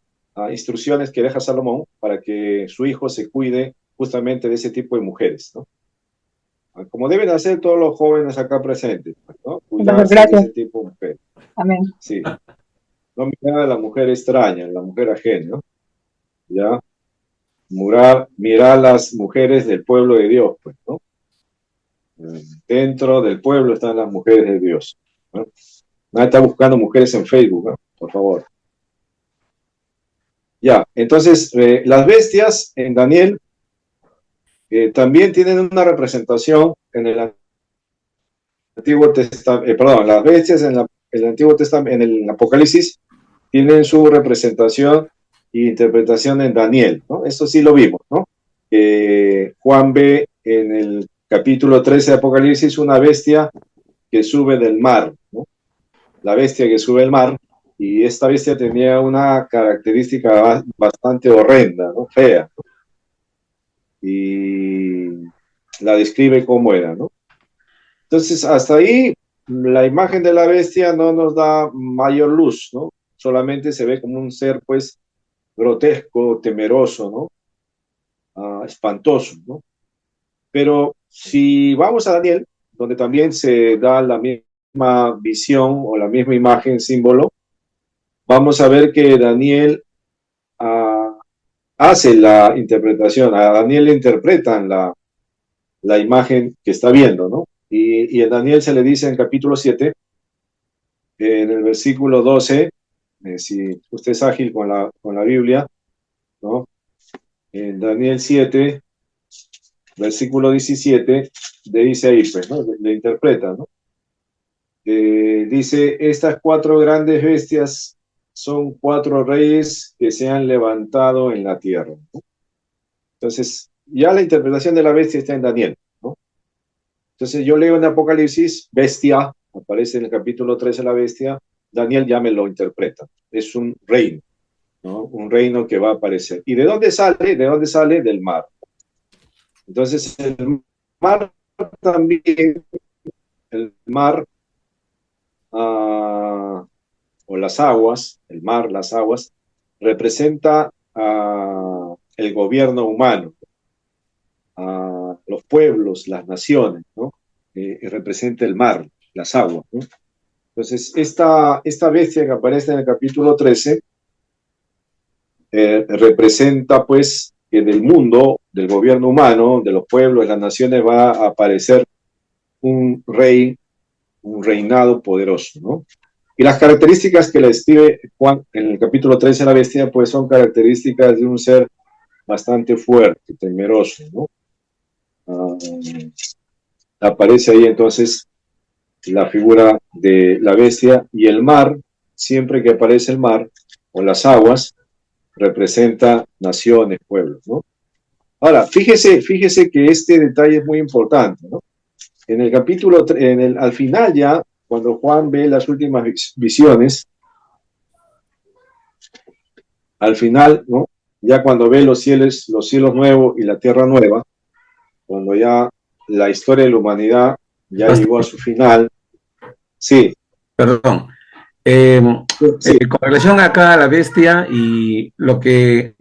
instrucciones que deja Salomón para que su hijo se cuide justamente de ese tipo de mujeres, ¿no? Como deben hacer todos los jóvenes acá presentes, ¿no? Cuidarse de ese tipo de mujeres.
Amén.
Sí. No mirar a la mujer extraña, la mujer ajena, ¿no? Ya. Mirar a las mujeres del pueblo de Dios, pues, ¿no? Dentro del pueblo están las mujeres de Dios, ¿no? Nadie está buscando mujeres en Facebook, ¿no? Por favor. Ya, entonces, las bestias en Daniel también tienen una representación en el Antiguo Testamento, perdón, las bestias en el Antiguo Testamento, en el Apocalipsis, tienen su representación e interpretación en Daniel, ¿no? Eso sí lo vimos, ¿no? Juan ve en el capítulo 13 de Apocalipsis una bestia que sube del mar, ¿no? La bestia que sube del mar, y esta bestia tenía una característica bastante horrenda, ¿no? Fea, ¿no? Y la describe cómo era, ¿no? Entonces, hasta ahí, la imagen de la bestia no nos da mayor luz, ¿no? Solamente se ve como un ser, pues, grotesco, temeroso, ¿no? Espantoso, ¿no? Pero si vamos a Daniel, donde también se da la misma visión o la misma imagen, símbolo, vamos a ver que Daniel hace la interpretación, a Daniel le interpretan la imagen que está viendo, ¿no? Y en Daniel se le dice en capítulo 7, en el versículo 12, si usted es ágil con la Biblia, ¿no? En Daniel 7, versículo 17, le dice ahí, pues, ¿no? Le interpreta, ¿no? Dice, estas 4 grandes bestias son 4 reyes que se han levantado en la tierra, ¿no? Entonces, ya la interpretación de la bestia está en Daniel, ¿no? Entonces yo leo en Apocalipsis, bestia, aparece en el capítulo 13 la bestia, Daniel ya me lo interpreta. Es un reino, ¿no? Un reino que va a aparecer. ¿Y de dónde sale? ¿De dónde sale? Del mar. Entonces el mar también, el mar o las aguas, el mar, las aguas, representa el gobierno humano, a los pueblos, las naciones, ¿no? Representa el mar, las aguas, ¿no? Entonces, esta bestia que aparece en el capítulo 13 representa, pues, que del mundo, del gobierno humano, de los pueblos, de las naciones, va a aparecer un rey, un reinado poderoso, ¿no? Y las características que le describe Juan en el capítulo 13 de la bestia, pues son características de un ser bastante fuerte, temeroso, ¿no? Aparece ahí entonces la figura de la bestia y el mar, siempre que aparece el mar o las aguas, representa naciones, pueblos, ¿no? Ahora, fíjese que este detalle es muy importante, ¿no? En el capítulo, al final ya, cuando Juan ve las últimas visiones, al final, ¿no? Ya cuando ve los cielos nuevos y la tierra nueva, cuando ya la historia de la humanidad ya llegó a su final. Sí.
Perdón.
Sí.
Con relación acá a la bestia y lo que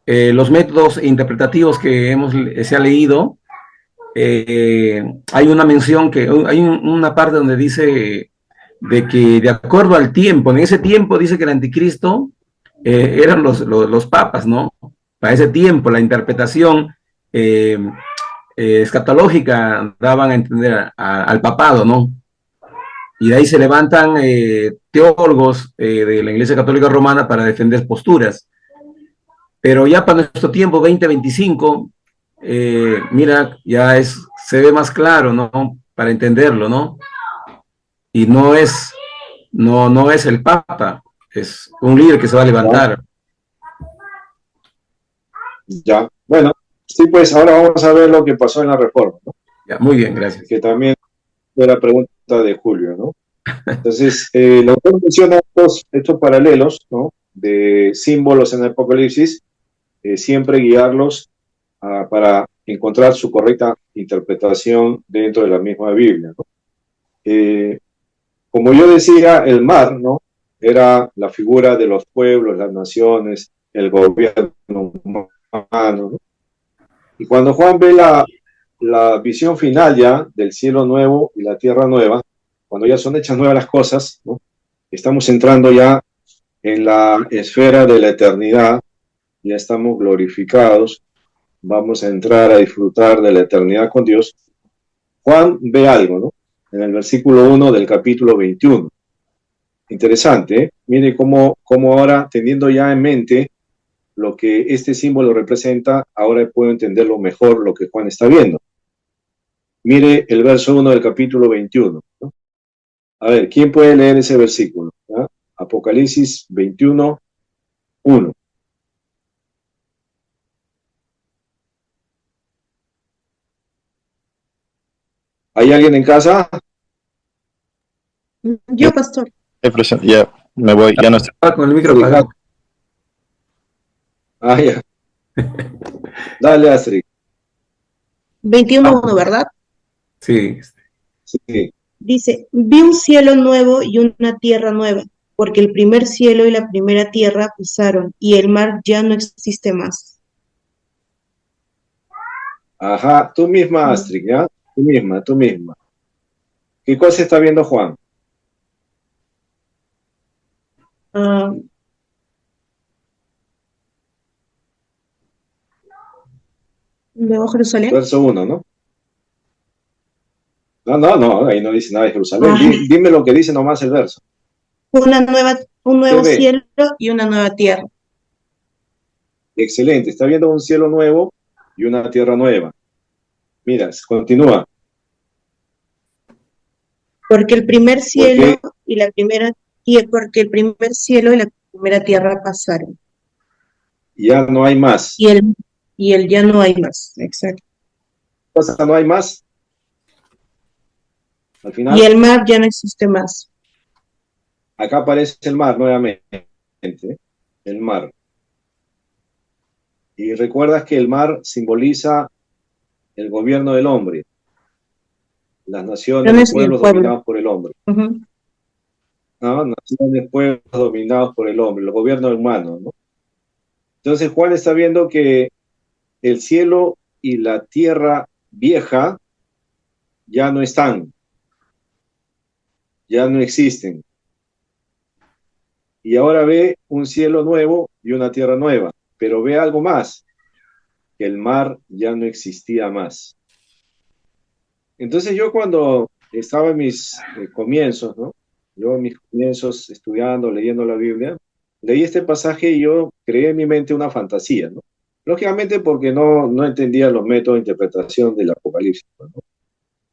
los métodos interpretativos que se ha leído, hay una mención hay una parte donde dice de que de acuerdo al tiempo, en ese tiempo dice que el anticristo eran los papas, ¿no? Para ese tiempo la interpretación escatológica daban a entender al papado, ¿no? Y de ahí se levantan teólogos de la Iglesia Católica Romana para defender posturas. Pero ya para nuestro tiempo, 2025, mira, ya se ve más claro, ¿no? Para entenderlo, ¿no? Y no es el Papa, es un líder que se va a levantar.
Ya, bueno, sí, pues ahora vamos a ver lo que pasó en la Reforma, ¿no?
Ya, muy bien, gracias.
Que también fue la pregunta de Julio, ¿no? Entonces, el autor menciona estos paralelos, ¿no? De símbolos en el Apocalipsis, siempre guiarlos para encontrar su correcta interpretación dentro de la misma Biblia, ¿no? Como yo decía, el mar, ¿no? Era la figura de los pueblos, las naciones, el gobierno humano, ¿no? Y cuando Juan ve la visión final ya del cielo nuevo y la tierra nueva, cuando ya son hechas nuevas las cosas, ¿no? Estamos entrando ya en la esfera de la eternidad, ya estamos glorificados, vamos a entrar a disfrutar de la eternidad con Dios. Juan ve algo, ¿no? En el versículo 1 del capítulo 21. Interesante, ¿eh? Mire cómo ahora, teniendo ya en mente lo que este símbolo representa, ahora puedo entenderlo mejor lo que Juan está viendo. Mire el verso 1 del capítulo 21, ¿no? A ver, ¿quién puede leer ese versículo? ¿Ah? Apocalipsis 21, 1. ¿Hay alguien en casa?
Yo, pastor.
Ya, me voy, ya no estoy.
Con el micro apagado.
Ah, ya. Dale, Astrid.
21:1, ¿verdad?
Sí.
Sí.
Dice, vi un cielo nuevo y una tierra nueva, porque el primer cielo y la primera tierra pasaron, y el mar ya no existe más.
Ajá, tú misma, Astrid, ¿ya? Tú misma. ¿Qué cosa está viendo Juan?
Nuevo Jerusalén.
Verso 1, ¿no? No, ahí no dice nada de Jerusalén. Dime lo que dice nomás el verso.
Un nuevo cielo y una nueva tierra.
Excelente, está viendo un cielo nuevo y una tierra nueva. Mira, continúa.
Porque el primer cielo y la primera porque el primer cielo y la primera tierra pasaron.
Ya no hay más.
Y el ya no hay más, exacto.
¿No hay más? Al final,
Y el mar ya no existe más.
acá aparece el mar nuevamente, el mar. Y recuerdas que el mar simboliza el gobierno del hombre, las naciones, los
Naciones y el
pueblos
pueblo.
dominados por el hombre.
Ujú.
¿No? Naciones, pueblos dominados por el hombre, el gobierno humano, ¿no? Entonces Juan está viendo que el cielo y la tierra vieja ya no están, ya no existen. Y ahora ve un cielo nuevo y una tierra nueva, pero ve algo más, que el mar ya no existía más. Entonces yo cuando estaba en mis comienzos, ¿no? Yo en mis comienzos estudiando, leyendo la Biblia, leí este pasaje y yo creé en mi mente una fantasía, ¿no? Lógicamente porque no entendía los métodos de interpretación del Apocalipsis, ¿no?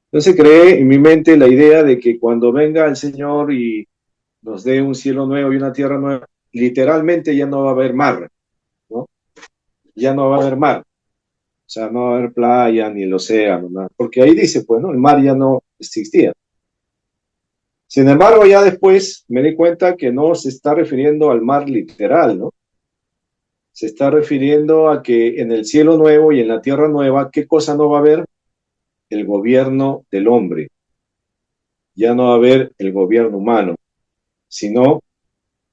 Entonces creé en mi mente la idea de que cuando venga el Señor y nos dé un cielo nuevo y una tierra nueva, literalmente ya no va a haber mar, ¿no? Ya no va a haber mar. O sea, no va a haber playa ni el océano, nada. Porque ahí dice, pues, ¿no? El mar ya no existía. Sin embargo, ya después me di cuenta que no se está refiriendo al mar literal, ¿no? Se está refiriendo a que en el cielo nuevo y en la tierra nueva, ¿qué cosa no va a haber? El gobierno del hombre. Ya no va a haber el gobierno humano, sino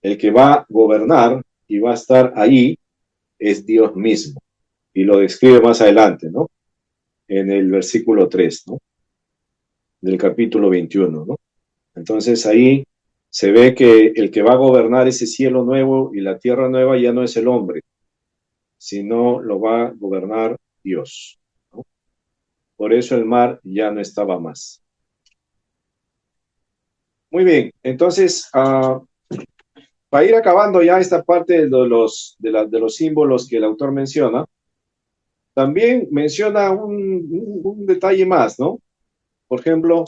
el que va a gobernar y va a estar ahí es Dios mismo. Y lo describe más adelante, ¿no? En el versículo 3, ¿no? Del capítulo 21, ¿no? Entonces ahí se ve que el que va a gobernar ese cielo nuevo y la tierra nueva ya no es el hombre, sino lo va a gobernar Dios, ¿no? Por eso el mar ya no estaba más. Muy bien, entonces, para ir acabando ya esta parte de los símbolos que el autor menciona, también menciona un detalle más, ¿no? Por ejemplo,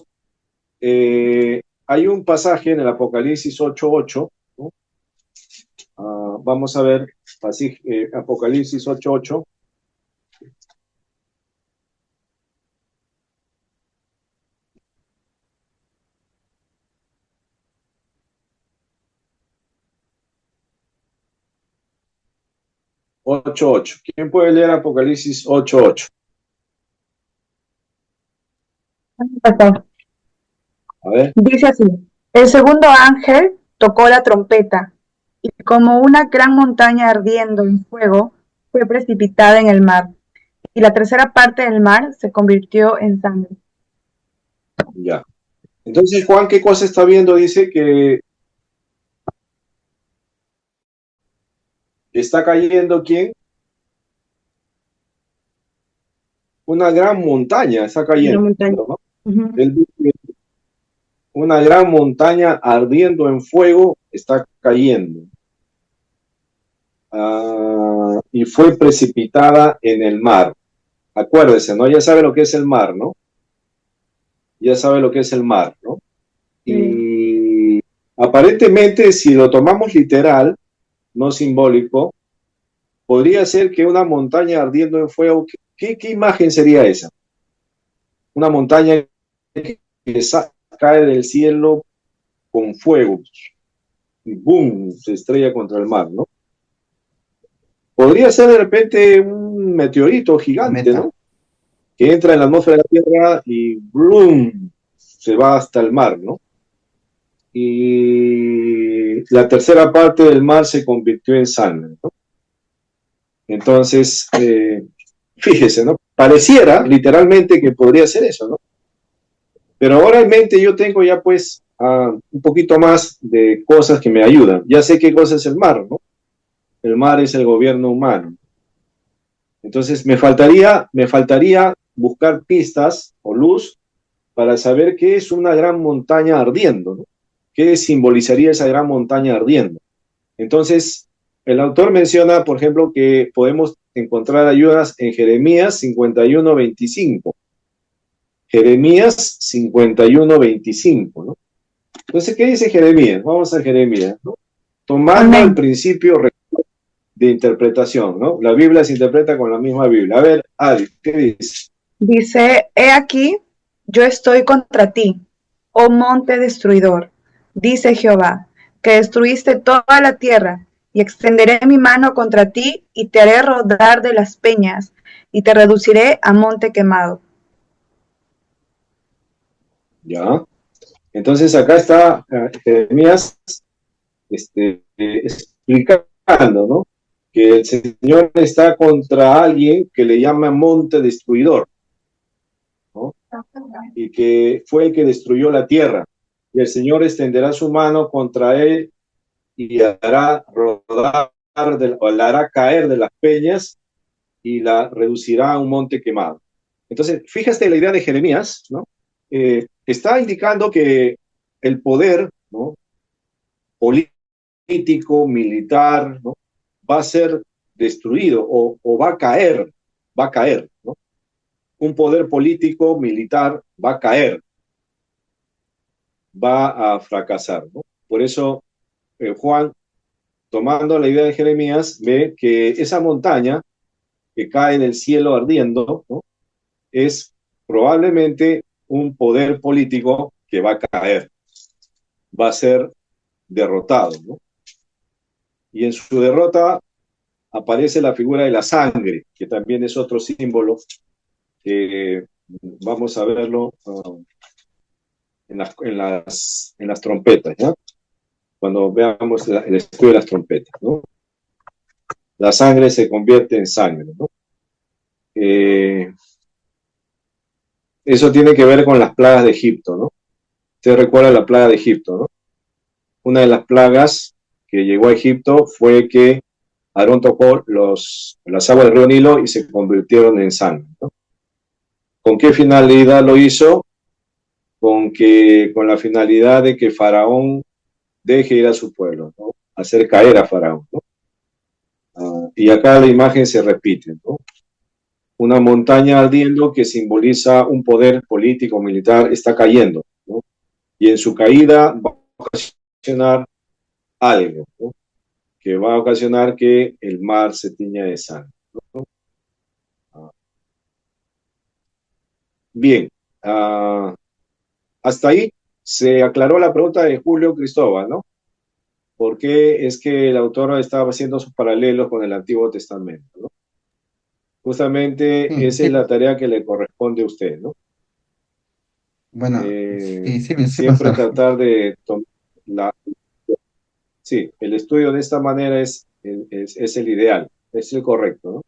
hay un pasaje en el Apocalipsis 8:8, ¿no? Vamos a ver, Apocalipsis 8:8. ¿Quién puede leer Apocalipsis 8:8? A ver.
Dice así: el segundo ángel tocó la trompeta, y como una gran montaña ardiendo en fuego, fue precipitada en el mar, y la tercera parte del mar se convirtió en sangre.
Ya. Entonces, Juan, ¿qué cosa está viendo? Dice que está cayendo, ¿quién? Una gran montaña está cayendo, ¿no? Él dice, una gran montaña ardiendo en fuego está cayendo. Y fue precipitada en el mar. Acuérdese, ¿no? Ya sabe lo que es el mar, ¿no? Ya sabe lo que es el mar, ¿no? Y aparentemente, si lo tomamos literal, no simbólico, podría ser que una montaña ardiendo en fuego, ¿qué imagen sería esa? Una montaña que cae del cielo con fuego y ¡boom! Se estrella contra el mar, ¿no? Podría ser de repente un meteorito gigante, ¿no? Que entra en la atmósfera de la Tierra y ¡boom! Se va hasta el mar, ¿no? Y la tercera parte del mar se convirtió en sangre, ¿no? Entonces, fíjese, ¿no? Pareciera literalmente que podría ser eso, ¿no? Pero ahora en mente yo tengo ya pues un poquito más de cosas que me ayudan. Ya sé qué cosa es el mar, ¿no? El mar es el gobierno humano. Entonces me faltaría buscar pistas o luz para saber qué es una gran montaña ardiendo, ¿no? ¿Qué simbolizaría esa gran montaña ardiendo? Entonces, el autor menciona, por ejemplo, que podemos encontrar ayudas en Jeremías 51:25. Jeremías 51:25, ¿no? Entonces, ¿qué dice Jeremías? Vamos a Jeremías, ¿no? Tomando el principio de interpretación, ¿no? La Biblia se interpreta con la misma Biblia. A ver, Ari, ¿qué dice?
Dice: he aquí, yo estoy contra ti, oh monte destruidor, dice Jehová, que destruiste toda la tierra, y extenderé mi mano contra ti, y te haré rodar de las peñas, y te reduciré a monte quemado.
¿Ya? Entonces acá está Jeremías explicando, ¿no? Que el Señor está contra alguien que le llama monte destruidor, ¿no? Y que fue el que destruyó la tierra. Y el Señor extenderá su mano contra él y hará rodar, o la hará caer de las peñas y la reducirá a un monte quemado. Entonces, fíjate la idea de Jeremías, ¿no? Está indicando que el poder, ¿no? Político, militar, ¿no? Va a ser destruido o va a caer, ¿no? Un poder político, militar va a caer, va a fracasar, ¿no? Por eso Juan, tomando la idea de Jeremías, ve que esa montaña que cae del cielo ardiendo, ¿no? Es probablemente un poder político que va a caer, va a ser derrotado, ¿no? Y en su derrota aparece la figura de la sangre, que también es otro símbolo que vamos a verlo en las trompetas, ¿ya? Cuando veamos el estudio de las trompetas, ¿no? La sangre se convierte en sangre, ¿no? Eso tiene que ver con las plagas de Egipto, ¿no? Usted recuerda la plaga de Egipto, ¿no? Una de las plagas que llegó a Egipto fue que Aarón tocó las aguas del río Nilo y se convirtieron en sangre, ¿no? ¿Con qué finalidad lo hizo? Con la finalidad de que Faraón deje ir a su pueblo, ¿no? Hacer caer a Faraón, ¿no? Y acá la imagen se repite, ¿no? Una montaña ardiendo que simboliza un poder político, militar, está cayendo, ¿no? Y en su caída va a ocasionar algo, ¿no? Que va a ocasionar que el mar se tiña de sangre, ¿no? Bien, hasta ahí se aclaró la pregunta de Julio Cristóbal, ¿no? ¿Por qué es que el autor estaba haciendo sus paralelos con el Antiguo Testamento, ¿no? Justamente esa es
Sí,
la tarea que le corresponde a usted, ¿no?
bueno, sí,
Siempre
pastor.
tratar de la, sí, el estudio de esta manera es el ideal, es el correcto, ¿no?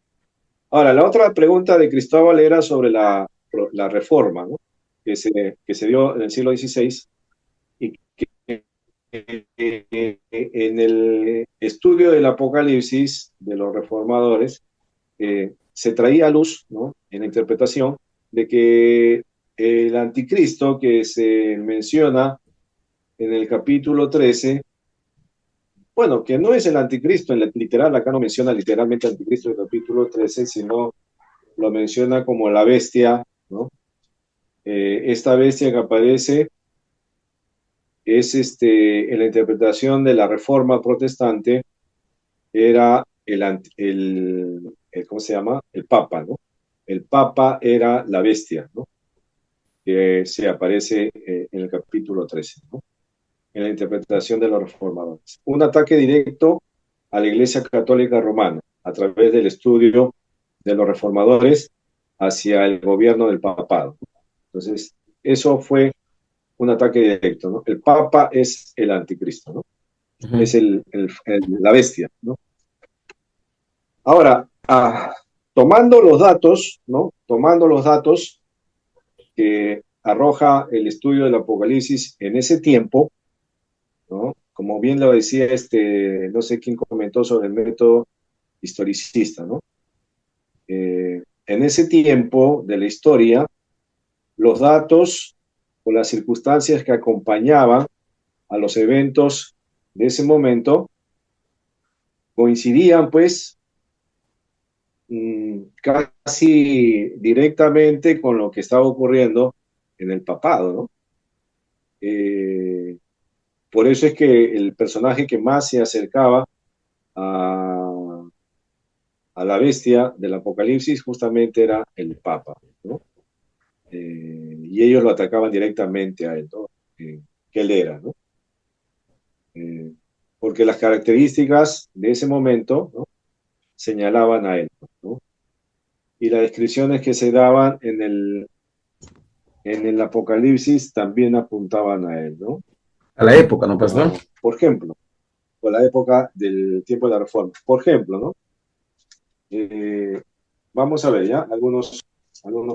Ahora, la otra pregunta de Cristóbal era sobre la reforma, ¿no? Que se dio en el siglo XVI y que en el estudio del Apocalipsis de los reformadores se traía a luz, ¿no? En la interpretación de que el anticristo que se menciona en el capítulo 13, bueno, que no es el anticristo en la literal, acá no menciona literalmente anticristo en el capítulo 13, sino lo menciona como la bestia, ¿no? Esta bestia que aparece es en la interpretación de la Reforma Protestante, era ¿cómo se llama? El Papa, ¿no? El Papa era la bestia, ¿no? Que se aparece en el capítulo 13, ¿no? En la interpretación de los reformadores. Un ataque directo a la Iglesia Católica Romana a través del estudio de los reformadores hacia el gobierno del papado. Entonces, eso fue un ataque directo, ¿no? El Papa es el anticristo, ¿no? Es la bestia, ¿no? Ahora, tomando los datos, ¿no? Tomando los datos que arroja el estudio del Apocalipsis en ese tiempo, ¿no? Como bien lo decía no sé quién comentó sobre el método historicista, ¿no? En ese tiempo de la historia, los datos o las circunstancias que acompañaban a los eventos de ese momento coincidían, pues, casi directamente con lo que estaba ocurriendo en el papado, ¿no? Por eso es que el personaje que más se acercaba a la bestia del Apocalipsis justamente era el Papa, ¿no? Y ellos lo atacaban directamente a él, ¿no? que él era, ¿no? Porque las características de ese momento, ¿no?, señalaban a él, ¿no? Y las descripciones que se daban en el Apocalipsis también apuntaban a él, ¿no?
A la época, ¿no, pastor?
Por ejemplo, por la época del tiempo de la Reforma. Por ejemplo, ¿no? Vamos a ver ya algunos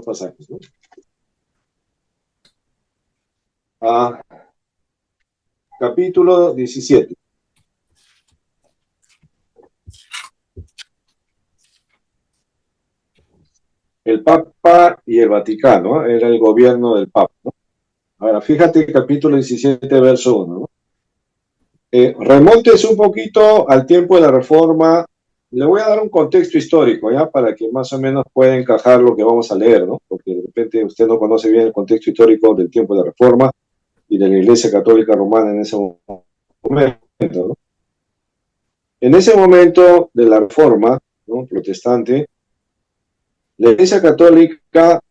pasajes, ¿no? Capítulo 17. El Papa y el Vaticano, ¿eh? Era el gobierno del Papa, ¿no? Ahora, fíjate, capítulo 17, verso 1, ¿no? Remontes un poquito al tiempo de la Reforma. Le voy a dar un contexto histórico, ¿ya? Para que más o menos pueda encajar lo que vamos a leer, ¿no? Porque de repente usted no conoce bien el contexto histórico del tiempo de la Reforma y de la Iglesia Católica Romana en ese momento, ¿no? En ese momento de la Reforma, ¿no?, protestante, la Iglesia Católica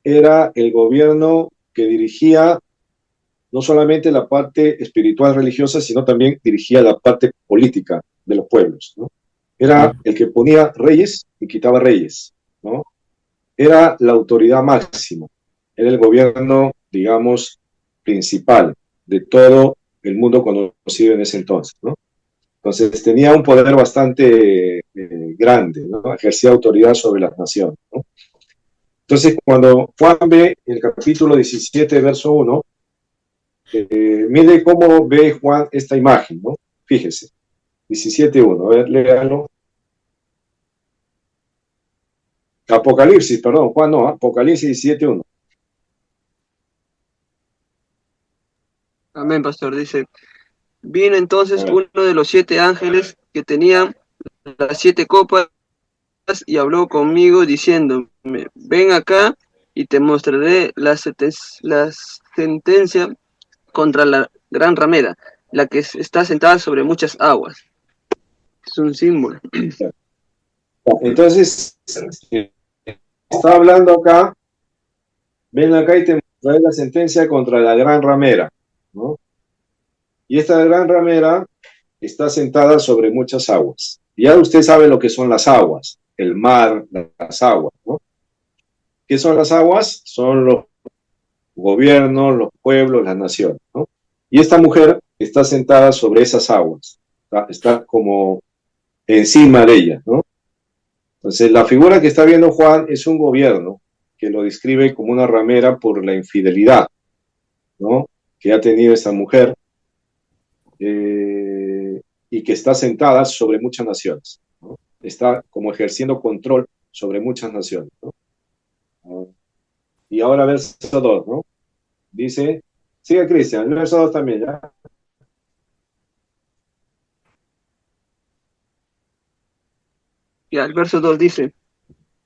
era el gobierno que dirigía no solamente la parte espiritual religiosa, sino también dirigía la parte política de los pueblos, ¿no? Era el que ponía reyes y quitaba reyes, ¿no? Era la autoridad máxima, era el gobierno, digamos, principal de todo el mundo conocido en ese entonces, ¿no? Entonces tenía un poder bastante grande, ¿no? Ejercía autoridad sobre las naciones, ¿no? Entonces, cuando Juan ve el capítulo 17, verso 1, mire cómo ve Juan esta imagen, ¿no? Fíjese, 17:1, a ver, léalo. Apocalipsis, perdón, Juan no, Apocalipsis 17:1.
Amén, pastor. Dice, vino entonces uno de los 7 ángeles que tenían las 7 copas y habló conmigo diciéndome, ven acá y te mostraré la sentencia contra la gran ramera, la que está sentada sobre muchas aguas. Es un símbolo.
Entonces, está hablando acá, ven acá y te mostraré la sentencia contra la gran ramera, ¿no? Y esta gran ramera está sentada sobre muchas aguas. Ya usted sabe lo que son las aguas, el mar, las aguas, ¿no? ¿Qué son las aguas? Son los gobiernos, los pueblos, las naciones, ¿no? Y esta mujer está sentada sobre esas aguas, está como encima de ellas, ¿no? Entonces, la figura que está viendo Juan es un gobierno que lo describe como una ramera por la infidelidad, ¿no?, que ha tenido esta mujer, y que está sentada sobre muchas naciones, ¿no? Está como ejerciendo control sobre muchas naciones, ¿no? Y ahora verso 2, ¿no? Dice, sigue Cristian, el verso 2 también, ¿ya?
Ya, el verso 2 dice,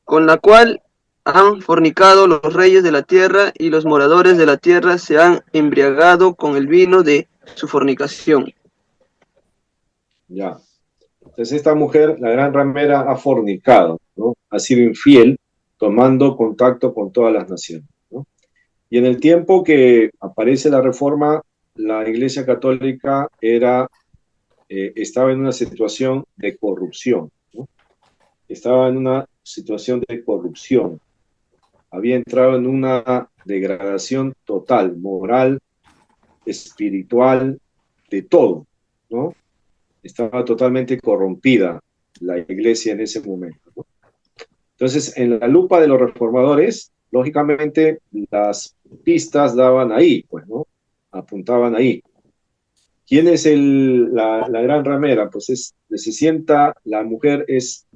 con la cual han fornicado los reyes de la tierra y los moradores de la tierra se han embriagado con el vino de su fornicación.
Ya. Entonces esta mujer, la gran ramera, ha fornicado, ¿no? Ha sido infiel, tomando contacto con todas las naciones, ¿no? Y en el tiempo que aparece la Reforma, la Iglesia Católica estaba en una situación de corrupción, ¿no? Estaba en una situación de corrupción. Había entrado en una degradación total, moral, espiritual, de todo, ¿no? Estaba totalmente corrompida la iglesia en ese momento, ¿no? Entonces, en la lupa de los reformadores, lógicamente, las pistas daban ahí, pues, ¿no? Apuntaban ahí. ¿Quién es la gran ramera? Pues se sienta, la mujer es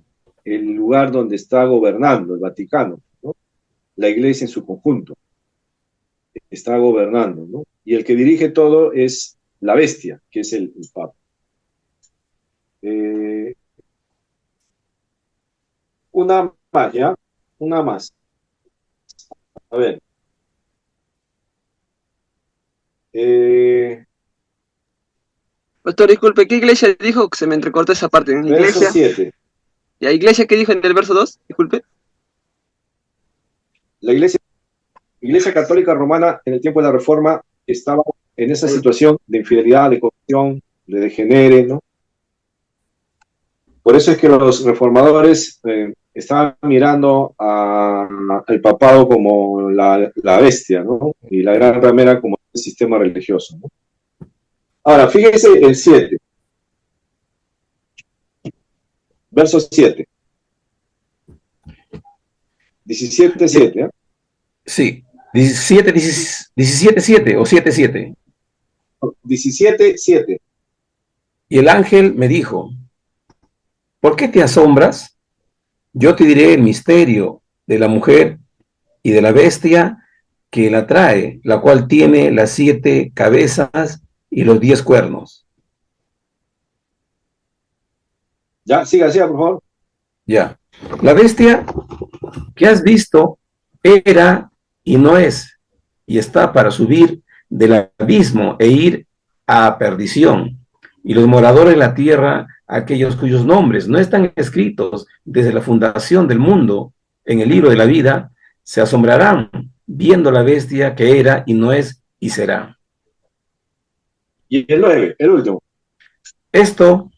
el lugar donde está gobernando, el Vaticano, ¿no? La iglesia en su conjunto está gobernando, ¿no? Y el que dirige todo es la bestia, que es el Papa. Una más, ¿ya? Una más. A ver.
Pastor, disculpe, ¿qué iglesia dijo? Que se me entrecortó esa parte. ¿En
Verso
iglesia?
7.
¿Y la iglesia qué dijo en el verso 2? Disculpe.
La iglesia Católica Romana en el tiempo de la Reforma estaba en esa situación de infidelidad, de corrupción, de degenere, ¿no? Por eso es que los reformadores estaban mirando al papado como la bestia, ¿no? Y la gran ramera como el sistema religioso, ¿no? Ahora, fíjese el 7, verso 7. 17:7, ¿eh?
Sí, 17:7 o 7:7.
17:7.
Y el ángel me dijo, ¿por qué te asombras? Yo te diré el misterio de la mujer y de la bestia que la trae, la cual tiene las 7 cabezas y los 10 cuernos.
Ya, siga, por favor.
Ya. La bestia que has visto era y no es, y está para subir del abismo e ir a perdición. Y los moradores de la tierra, aquellos cuyos nombres no están escritos desde la fundación del mundo en el libro de la vida, se asombrarán viendo la bestia que era y no es y será.
Y el 9, el último.
Esto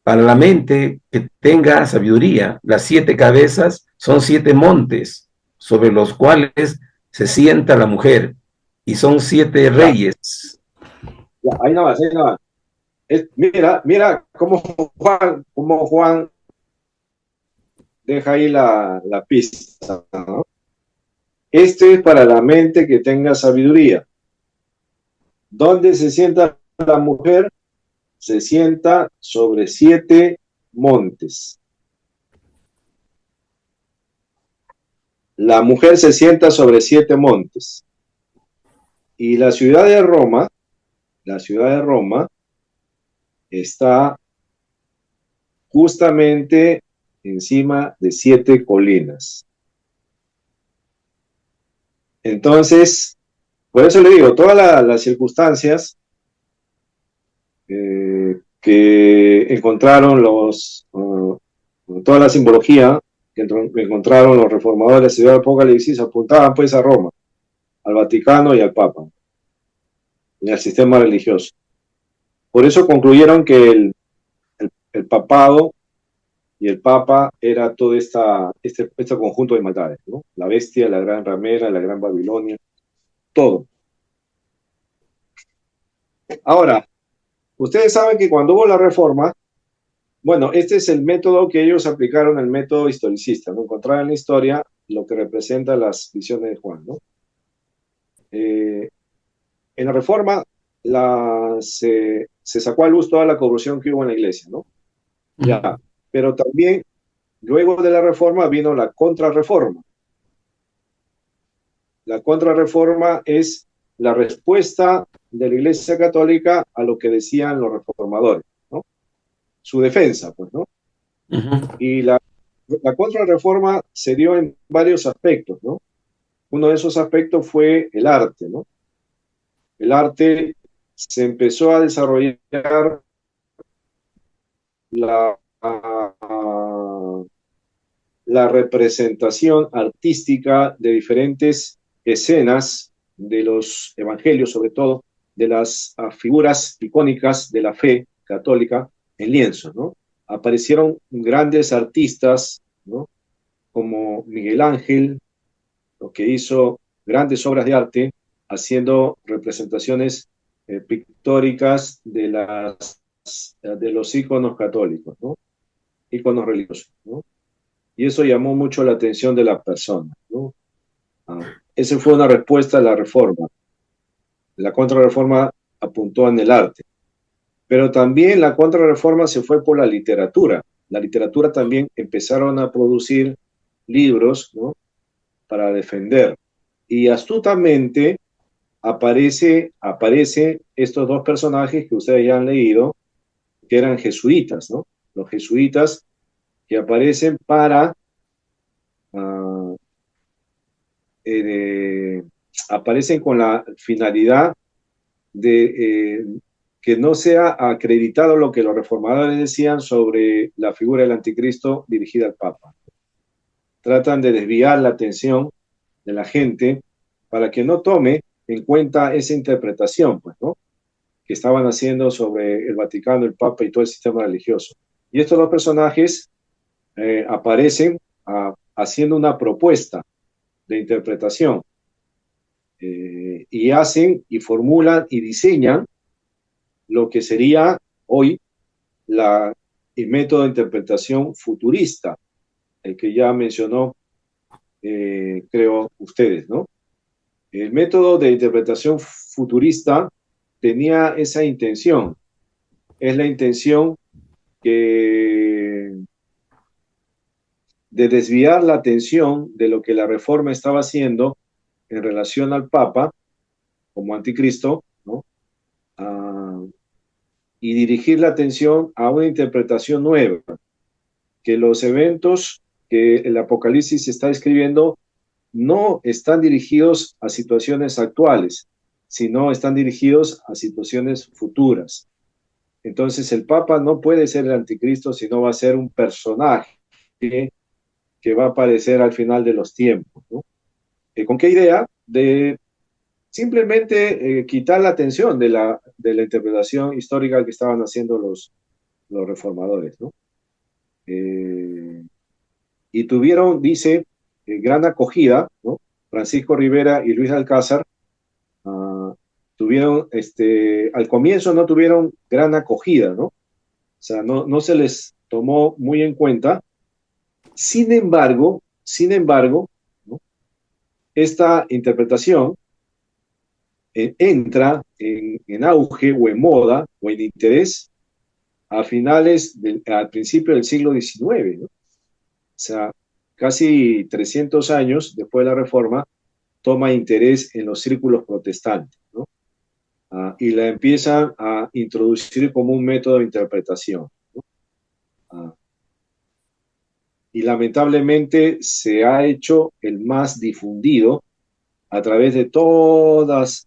para la mente que tenga sabiduría. Las 7 cabezas son 7 montes sobre los cuales se sienta la mujer, y son 7 reyes.
Ya, ahí nada más, ahí nada más. Mira cómo Juan deja ahí la pista, ¿no? Este es para la mente que tenga sabiduría. ¿Dónde se sienta la mujer? Se sienta sobre 7 montes. La mujer se sienta sobre 7 montes. Y la ciudad de Roma está justamente encima de 7 colinas. Entonces, por eso le digo, todas las circunstancias que encontraron toda la simbología que encontraron los reformadores de la ciudad de Apocalipsis apuntaban pues a Roma, al Vaticano y al Papa, y al sistema religioso. Por eso concluyeron que el papado y el papa era todo este conjunto de maldades, ¿no? La bestia, la gran ramera, la gran Babilonia, todo. Ahora, ustedes saben que cuando hubo la reforma, bueno, este es el método que ellos aplicaron, el método historicista, ¿no? Encontrar en la historia lo que representa las visiones de Juan, ¿no? En la reforma se sacó a luz toda la corrupción que hubo en la iglesia, ¿no? Ya, pero también luego de la reforma vino la contrarreforma. La contrarreforma es la respuesta de la Iglesia Católica a lo que decían los reformadores, ¿no? Su defensa, pues, ¿no? Y la contrarreforma se dio en varios aspectos, ¿no? Uno de esos aspectos fue el arte, ¿no? El arte se empezó a desarrollar la representación artística de diferentes escenas de los evangelios, sobre todo de las figuras icónicas de la fe católica en lienzo, ¿no? Aparecieron grandes artistas, ¿no? Como Miguel Ángel, lo que hizo grandes obras de arte haciendo representaciones pictóricas de los íconos católicos, ¿no? Íconos religiosos, ¿no? Y eso llamó mucho la atención de la persona, ¿no? Esa fue una respuesta a la reforma. La contrarreforma apuntó en el arte. Pero también la contrarreforma se fue por la literatura. La literatura también empezaron a producir libros, ¿no? Para defender. Y astutamente aparecen estos dos personajes que ustedes ya han leído, que eran jesuitas, ¿no? Los jesuitas que aparecen aparecen con la finalidad de que no sea acreditado lo que los reformadores decían sobre la figura del anticristo dirigida al Papa. Tratan de desviar la atención de la gente para que no tome en cuenta esa interpretación, pues, ¿no? Que estaban haciendo sobre el Vaticano, el Papa y todo el sistema religioso. Y estos dos personajes aparecen haciendo una propuesta de interpretación y hacen y formulan y diseñan lo que sería hoy el método de interpretación futurista, el que ya mencionó, creo, ustedes, ¿no? El método de interpretación futurista tenía esa intención. Es la intención de desviar la atención de lo que la Reforma estaba haciendo en relación al Papa como anticristo, ¿no? Y dirigir la atención a una interpretación nueva, que los eventos que el Apocalipsis está escribiendo no están dirigidos a situaciones actuales, sino están dirigidos a situaciones futuras. Entonces el Papa no puede ser el anticristo, sino va a ser un personaje que va a aparecer al final de los tiempos, ¿no? ¿Con qué idea? De simplemente quitar la atención de la interpretación histórica que estaban haciendo los reformadores, ¿no? Y tuvieron, dice, gran acogida, ¿no? Francisco Rivera y Luis Alcázar tuvieron, al comienzo no tuvieron gran acogida, ¿no? O sea, no se les tomó muy en cuenta. Sin embargo, ¿no? Esta interpretación entra en auge o en moda o en interés al principio del siglo XIX, ¿no? O sea, casi 300 años después de la Reforma, toma interés en los círculos protestantes, ¿no? Y la empiezan a introducir como un método de interpretación, ¿no? Y lamentablemente se ha hecho el más difundido a través de todas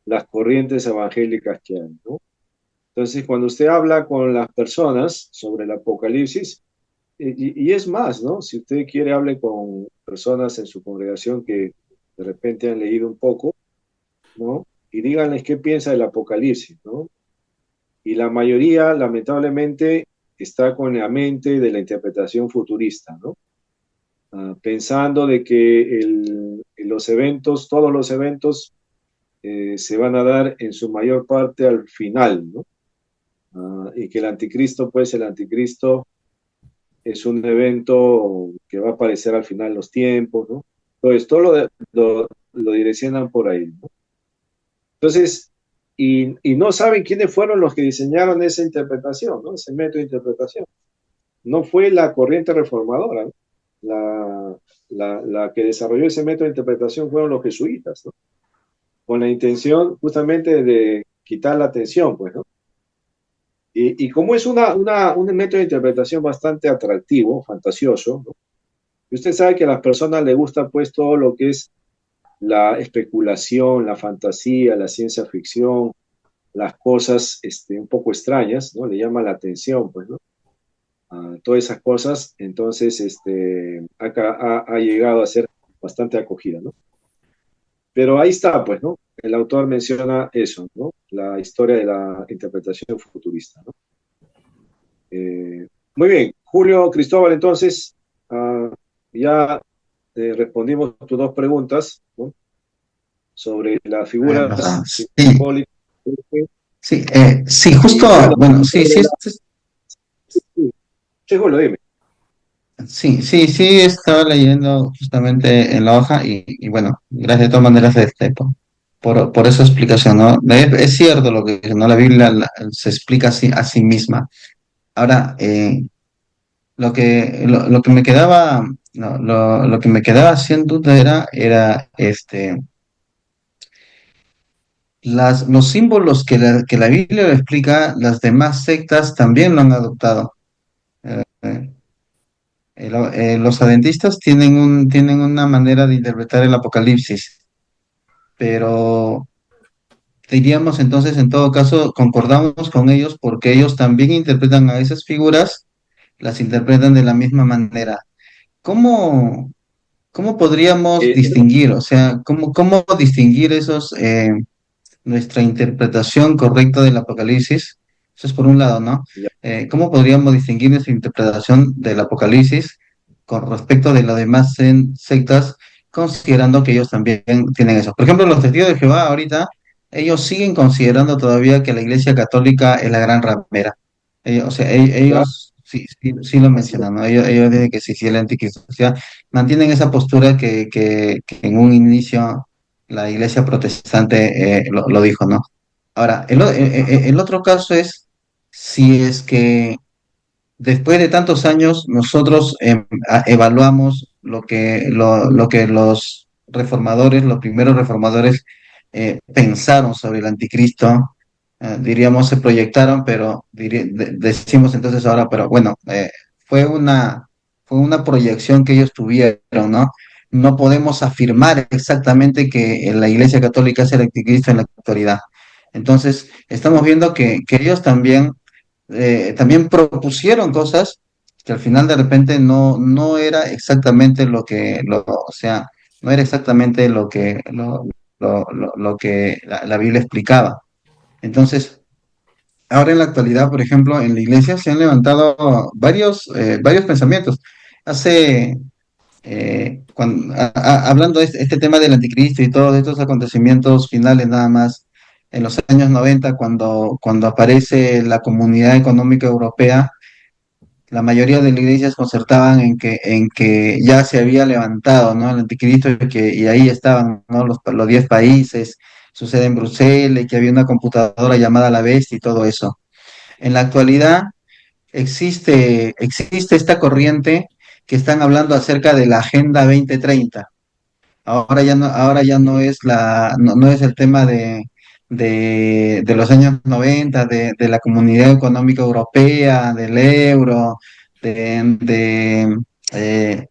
las corrientes evangélicas que hay, ¿no? Entonces, cuando usted habla con las personas sobre el Apocalipsis, y es más, ¿no? Si usted quiere, hable con personas en su congregación que de repente han leído un poco, ¿no? Y díganles qué piensa del Apocalipsis, ¿no? Y la mayoría, lamentablemente, está con la mente de la interpretación futurista, ¿no? Pensando de que todos los eventos se van a dar en su mayor parte al final, ¿no? Y que el anticristo es un evento que va a aparecer al final de los tiempos, ¿no? Entonces, todo lo direccionan por ahí, ¿no? Entonces, y no saben quiénes fueron los que diseñaron esa interpretación, ¿no? Ese método de interpretación. No fue la corriente reformadora, ¿no? La que desarrolló ese método de interpretación fueron los jesuitas, ¿no? Con la intención justamente de quitar la atención, pues, ¿no? Y como es un método de interpretación bastante atractivo, fantasioso, ¿no? Y usted sabe que a las personas les gusta pues todo lo que es la especulación, la fantasía, la ciencia ficción, las cosas un poco extrañas, ¿no? Le llama la atención, pues, ¿no? Todas esas cosas, entonces ha llegado a ser bastante acogida, ¿no? Pero ahí está, pues, ¿no? El autor menciona eso, ¿no? La historia de la interpretación futurista, ¿no? Muy bien, Julio Cristóbal, entonces, ya respondimos tus dos preguntas, ¿no? Sobre las figuras simbólicas.
Sí, justo, bueno, sí,
Julio, dime.
Sí, estaba leyendo justamente en la hoja y bueno, gracias de todas maneras por esa explicación, ¿no? Es cierto lo que dice, ¿no? La Biblia se explica a sí misma. Ahora, lo que me quedaba, lo que me quedaba sin duda era los símbolos que la Biblia lo explica, las demás sectas también lo han adoptado. Los adventistas tienen una manera de interpretar el Apocalipsis, pero diríamos entonces, en todo caso, concordamos con ellos porque ellos también interpretan a esas figuras, las interpretan de la misma manera. ¿Cómo ¿cómo podríamos
Eh,
distinguir? O sea, ¿cómo distinguir esos, nuestra interpretación correcta del Apocalipsis? Eso es por un lado, ¿no?
ya,
¿Cómo podríamos distinguir nuestra interpretación del Apocalipsis con respecto de las demás sectas, considerando que ellos también tienen eso? Por ejemplo, los testigos de Jehová ahorita, ellos siguen considerando todavía que la Iglesia Católica es la gran ramera. O sea,
ya,
ellos sí lo
así es.
mencionan, ¿no? Ellos dicen que sí, sí, el anticristo. O sea, mantienen esa postura que en un inicio la iglesia protestante lo dijo, ¿no? Ahora, el otro caso es si es que después de tantos años nosotros evaluamos lo que los reformadores, los primeros reformadores pensaron sobre el anticristo, diríamos se proyectaron, pero decimos entonces ahora, pero bueno, fue una proyección que ellos tuvieron, ¿no? No podemos afirmar exactamente que la Iglesia Católica es el anticristo en la actualidad. Entonces, estamos viendo que ellos también propusieron cosas que al final de repente no era exactamente o sea, no era exactamente lo que la Biblia explicaba. Entonces, ahora en la actualidad, por ejemplo, en la iglesia se han levantado varios pensamientos. Hace, hablando de este tema del anticristo y todos estos acontecimientos finales nada más, en los años 90, cuando aparece la Comunidad Económica Europea, la mayoría de las iglesias concertaban en que ya se había levantado, ¿no? El anticristo y ahí estaban, ¿no? Los 10 países, sucede en Bruselas, y que había una computadora llamada La Bestia y todo eso. En la actualidad existe esta corriente que están hablando acerca de la Agenda 2030. Ahora ya no es no es el tema de los años 90, de la Comunidad Económica Europea, del euro, de, de, eh,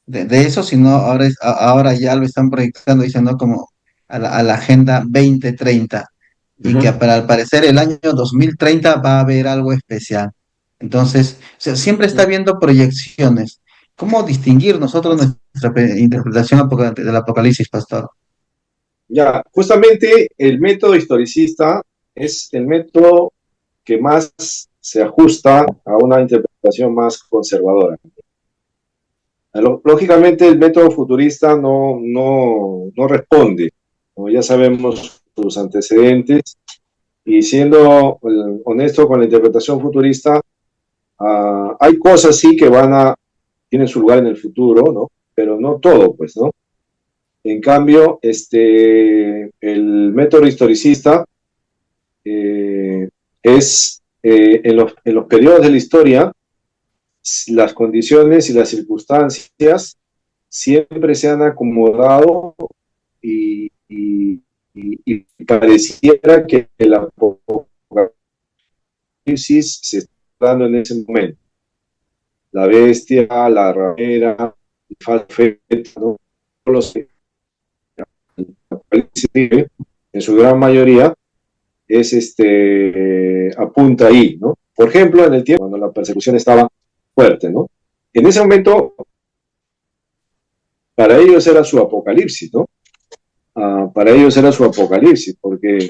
de eso, sino ahora ya lo están proyectando, diciendo como a la Agenda 2030 y que
Ujú.
para al parecer el año 2030 va a haber algo especial. Entonces, o sea, siempre está habiendo proyecciones. ¿Cómo distinguir nosotros nuestra interpretación del Apocalipsis, pastor?
Ya, justamente el método historicista es el método que más se ajusta a una interpretación más conservadora. Lógicamente el método futurista no responde, como ya sabemos sus antecedentes, y siendo honesto con la interpretación futurista, hay cosas sí que tienen su lugar en el futuro, ¿no? Pero no todo, pues, ¿no? En cambio, el método historicista eh, es en los periodos de la historia, las condiciones y las circunstancias siempre se han acomodado y pareciera que el apocalipsis se está dando en ese momento. La bestia, la ramera, el falso profeta, ¿no? Los apocalipsis, en su gran mayoría, apunta ahí, ¿no? Por ejemplo, en el tiempo cuando la persecución estaba fuerte, ¿no? En ese momento, para ellos era su apocalipsis, ¿no? Para ellos era su apocalipsis, porque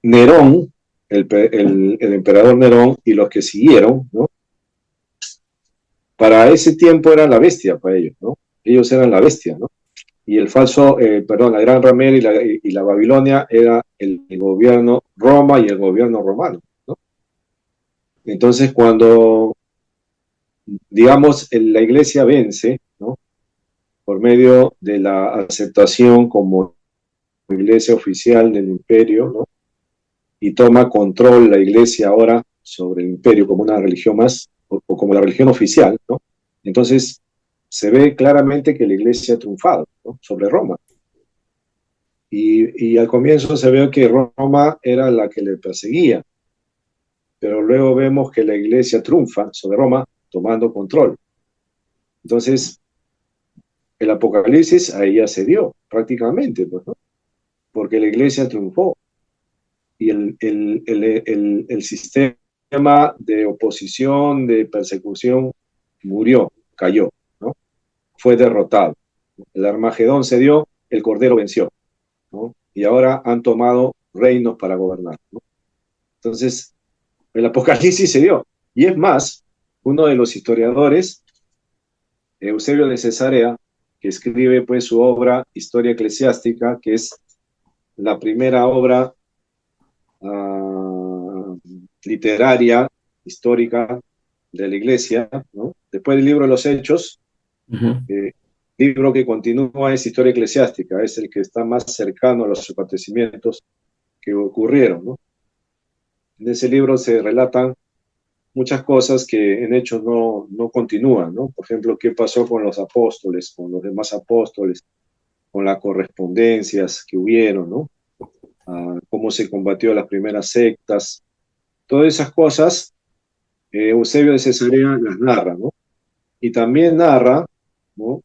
Nerón, el emperador Nerón y los que siguieron, ¿no? Para ese tiempo era la bestia para ellos, ¿no? Ellos eran la bestia, ¿no? Y la gran ramera y la Babilonia era el gobierno Roma y el gobierno romano, ¿no? Entonces, cuando, digamos, la iglesia vence, ¿no? Por medio de la aceptación como iglesia oficial del imperio, ¿no? Y toma control la iglesia ahora sobre el imperio como una religión más, o como la religión oficial, ¿no? Entonces, se ve claramente que la iglesia ha triunfado, ¿no? Sobre Roma. Y al comienzo se ve que Roma era la que le perseguía, pero luego vemos que la iglesia triunfa sobre Roma tomando control. Entonces, el apocalipsis ahí ya se dio prácticamente, pues, ¿no? Porque la iglesia triunfó y el sistema de oposición, de persecución, murió, cayó, ¿no? fue derrotado. El Armagedón se dio, el Cordero venció, ¿no? Y ahora han tomado reinos para gobernar, ¿no? Entonces, el Apocalipsis se dio. Y es más, uno de los historiadores, Eusebio de Cesarea, que escribe pues su obra Historia Eclesiástica, que es la primera obra literaria, histórica de la Iglesia, ¿no? Después del libro de los Hechos, libro que continúa es Historia Eclesiástica, es el que está más cercano a los acontecimientos que ocurrieron, ¿no? En ese libro se relatan muchas cosas que en Hechos no continúan, ¿no? Por ejemplo, qué pasó con los apóstoles, con los demás apóstoles, con las correspondencias que hubieron, ¿no? Cómo se combatió las primeras sectas. Todas esas cosas, Eusebio de Cesarea las narra, ¿no? Y también narra, ¿no?,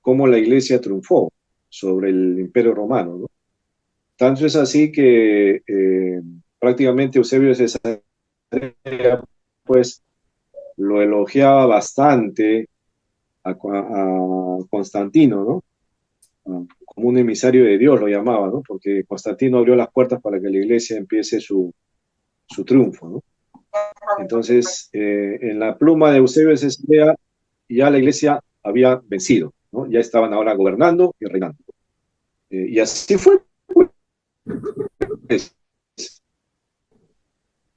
cómo la iglesia triunfó sobre el Imperio Romano, ¿no? Tanto es así que prácticamente Eusebio de Cesarea pues lo elogiaba bastante a Constantino, ¿no? Como un emisario de Dios lo llamaba, ¿no? Porque Constantino abrió las puertas para que la iglesia empiece su triunfo, ¿no? Entonces, en la pluma de Eusebio de Cesarea ya la iglesia había vencido, ¿no? Ya estaban ahora gobernando y reinando. Y así fue, pues.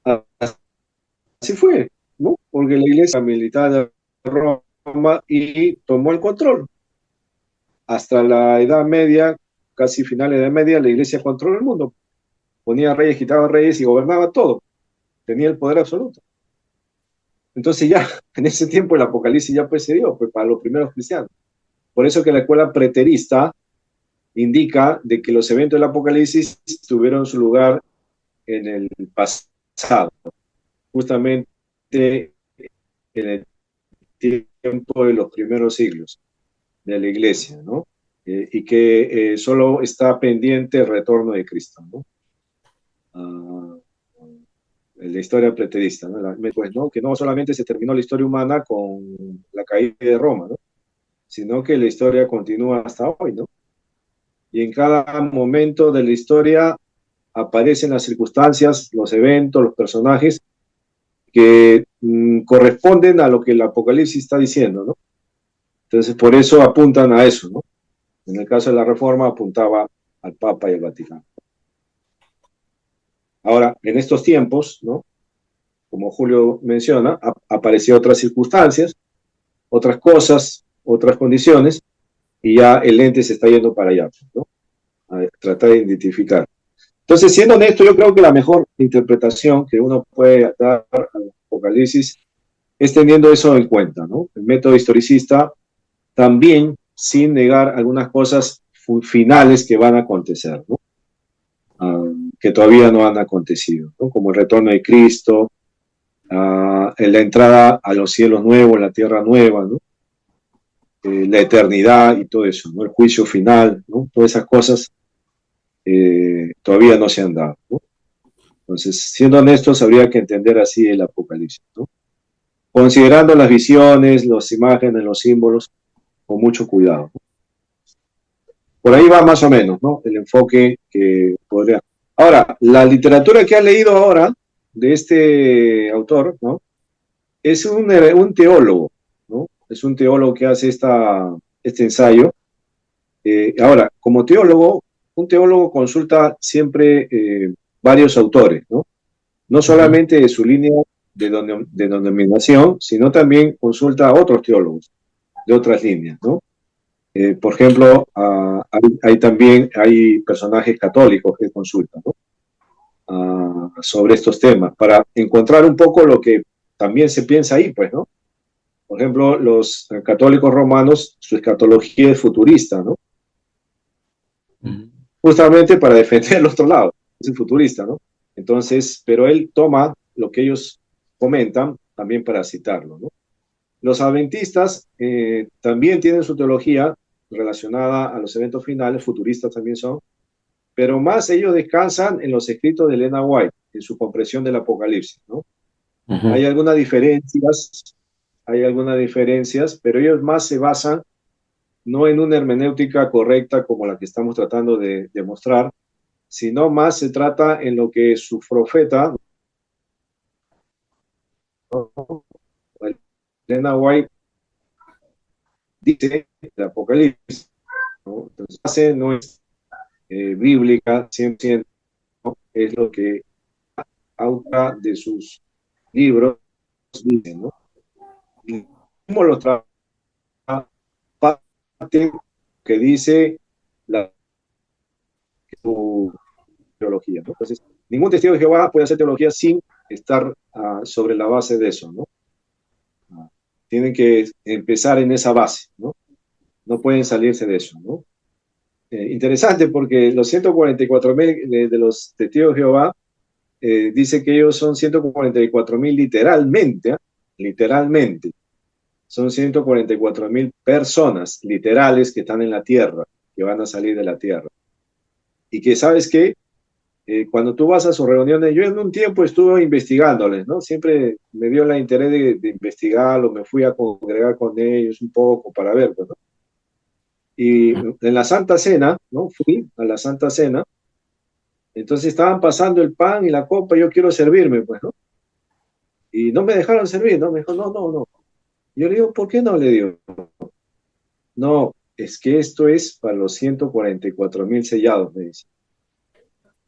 Así fue, ¿no? Porque la iglesia militar de Roma y tomó el control. Hasta la Edad Media, casi finales de Edad Media, la iglesia controló el mundo. Ponía reyes, quitaba reyes y gobernaba todo. Tenía el poder absoluto. Entonces ya, en ese tiempo el Apocalipsis ya pues se dio, pues para los primeros cristianos. Por eso que la escuela preterista indica de que los eventos del Apocalipsis tuvieron su lugar en el pasado, justamente en el tiempo de los primeros siglos de la iglesia, ¿no? Y que solo está pendiente el retorno de Cristo, ¿no? La historia preterista, ¿no? Pues, ¿no? Que no solamente se terminó la historia humana con la caída de Roma, ¿no? Sino que la historia continúa hasta hoy, ¿no? Y en cada momento de la historia aparecen las circunstancias, los eventos, los personajes que corresponden a lo que el Apocalipsis está diciendo, ¿no? Entonces, por eso apuntan a eso, ¿no? En el caso de la Reforma apuntaba al Papa y al Vaticano. Ahora, en estos tiempos, ¿no?, como Julio menciona, aparecieron otras circunstancias, otras cosas, otras condiciones, y ya el ente se está yendo para allá, ¿no? A tratar de identificar. Entonces, siendo honesto, yo creo que la mejor interpretación que uno puede dar al Apocalipsis es teniendo eso en cuenta, ¿no? El método historicista también, sin negar algunas cosas finales que van a acontecer, ¿no? Que todavía no han acontecido, ¿no? Como el retorno de Cristo, la entrada a los cielos nuevos, la tierra nueva, ¿no? La eternidad y todo eso, ¿no? El juicio final, ¿no? Todas esas cosas todavía no se han dado, ¿no? Entonces, siendo honestos, habría que entender así el Apocalipsis, ¿no? Considerando las visiones, las imágenes, los símbolos, con mucho cuidado, ¿no? Por ahí va más o menos, ¿no?, el enfoque que podría. Ahora, la literatura que ha leído ahora de este autor, ¿no?, es un teólogo, ¿no? Es un teólogo que hace este ensayo. Ahora, como teólogo, un teólogo consulta siempre varios autores, ¿no? No solamente de su línea de denominación, sino también consulta a otros teólogos de otras líneas, ¿no? Por ejemplo, hay personajes católicos que consultan, ¿no?, sobre estos temas, para encontrar un poco lo que también se piensa ahí, pues, ¿no? Por ejemplo, los católicos romanos, su escatología es futurista, ¿no? Justamente para defender el otro lado, es futurista, ¿no? Entonces, pero él toma lo que ellos comentan también para citarlo, ¿no? Los adventistas también tienen su teología relacionada a los eventos finales, futuristas también son, pero más ellos descansan en los escritos de Elena White, en su comprensión del Apocalipsis, ¿no? Hay algunas diferencias, pero ellos más se basan no en una hermenéutica correcta como la que estamos tratando de demostrar, sino más se trata en lo que su profeta, ¿no? Elena White, dice el Apocalipsis, ¿no? Entonces, la base no es bíblica 100%, ¿no? Es lo que autora de sus libros dice, ¿no? Y cómo lo trabaja parte que dice su teología, ¿no? Entonces, ningún testigo de Jehová puede hacer teología sin estar sobre la base de eso, ¿no? Tienen que empezar en esa base, ¿no? No pueden salirse de eso, ¿no? Interesante porque los 144.000 de los testigos de Jehová dice que ellos son 144.000 literalmente, ¿eh? Literalmente. Son 144.000 personas literales que están en la tierra, que van a salir de la tierra. Y que, ¿sabes qué? Cuando tú vas a sus reuniones, yo en un tiempo estuve investigándoles, ¿no? Siempre me dio la interés de investigarlo, me fui a congregar con ellos un poco para ver, pues, ¿no? Y en la Santa Cena, ¿no? Fui a la Santa Cena, entonces estaban pasando el pan y la copa, y yo quiero servirme, pues, ¿no? Y no me dejaron servir, ¿no? Me dijo, no, no, no. Yo le digo, ¿por qué no? Le digo, no, es que esto es para los 144.000 sellados, me dice.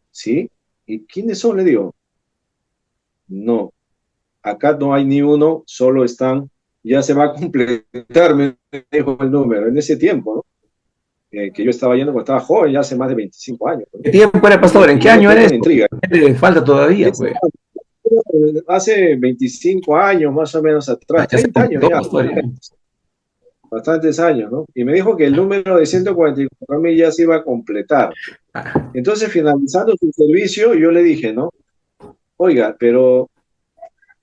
¿Sí? ¿Y quiénes son? Le digo, no, acá no hay ni uno, solo están, ya se va a completar, me dijo el número, en ese tiempo, ¿no? Que yo estaba yendo cuando estaba joven, ya hace más de 25 años, ¿no?
¿Qué tiempo era, pastor? ¿En qué año era eso?
Intriga.
Falta todavía, pues.
Hace 25 años más o menos atrás, 30 años ya. Bastantes años, ¿no? Y me dijo que el número de 144.000 ya se iba a completar. Entonces, finalizando su servicio, yo le dije, ¿no? Oiga, pero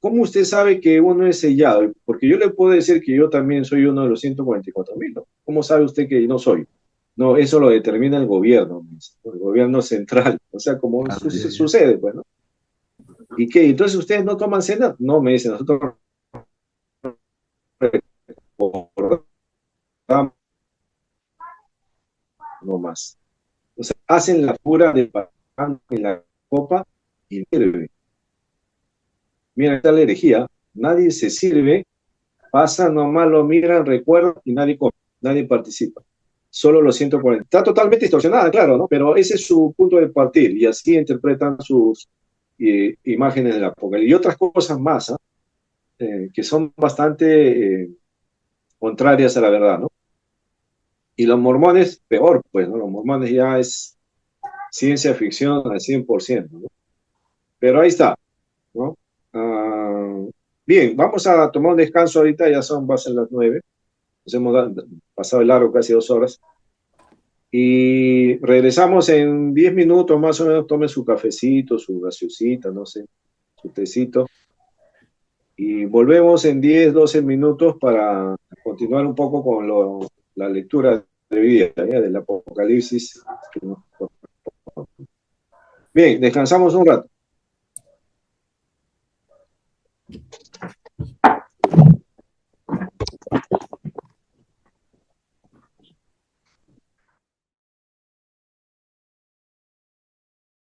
¿cómo usted sabe que uno es sellado? Porque yo le puedo decir que yo también soy uno de los 144.000, ¿no? ¿Cómo sabe usted que no soy? No, eso lo determina el gobierno, el gobierno central. O sea, como sucede, pues, ¿no? ¿Y qué? Entonces, ¿ustedes no toman cena? No, me dice, nosotros no más. O sea, hacen la cura del pan en la copa y sirve. Mira, está la herejía. Nadie se sirve, pasa nomás, lo miran, recuerdan y nadie come, nadie participa. Solo los 140. Está totalmente distorsionada, claro, ¿no? Pero ese es su punto de partir y así interpretan sus imágenes del Apocalipsis. Y otras cosas más, que son bastante contrarias a la verdad, ¿no? Y los mormones, peor, pues, ¿no? Los mormones ya es ciencia ficción al 100%, ¿no? Pero ahí está, ¿no? Bien, vamos a tomar un descanso ahorita, ya va a ser las 9. Nos hemos pasado el largo, casi 2 horas. Y regresamos en 10 minutos, más o menos. Tome su cafecito, su gaseosita, no sé, su tecito. Y volvemos en 10, 12 minutos para continuar un poco con la lectura de vida, del Apocalipsis. Bien, descansamos un rato.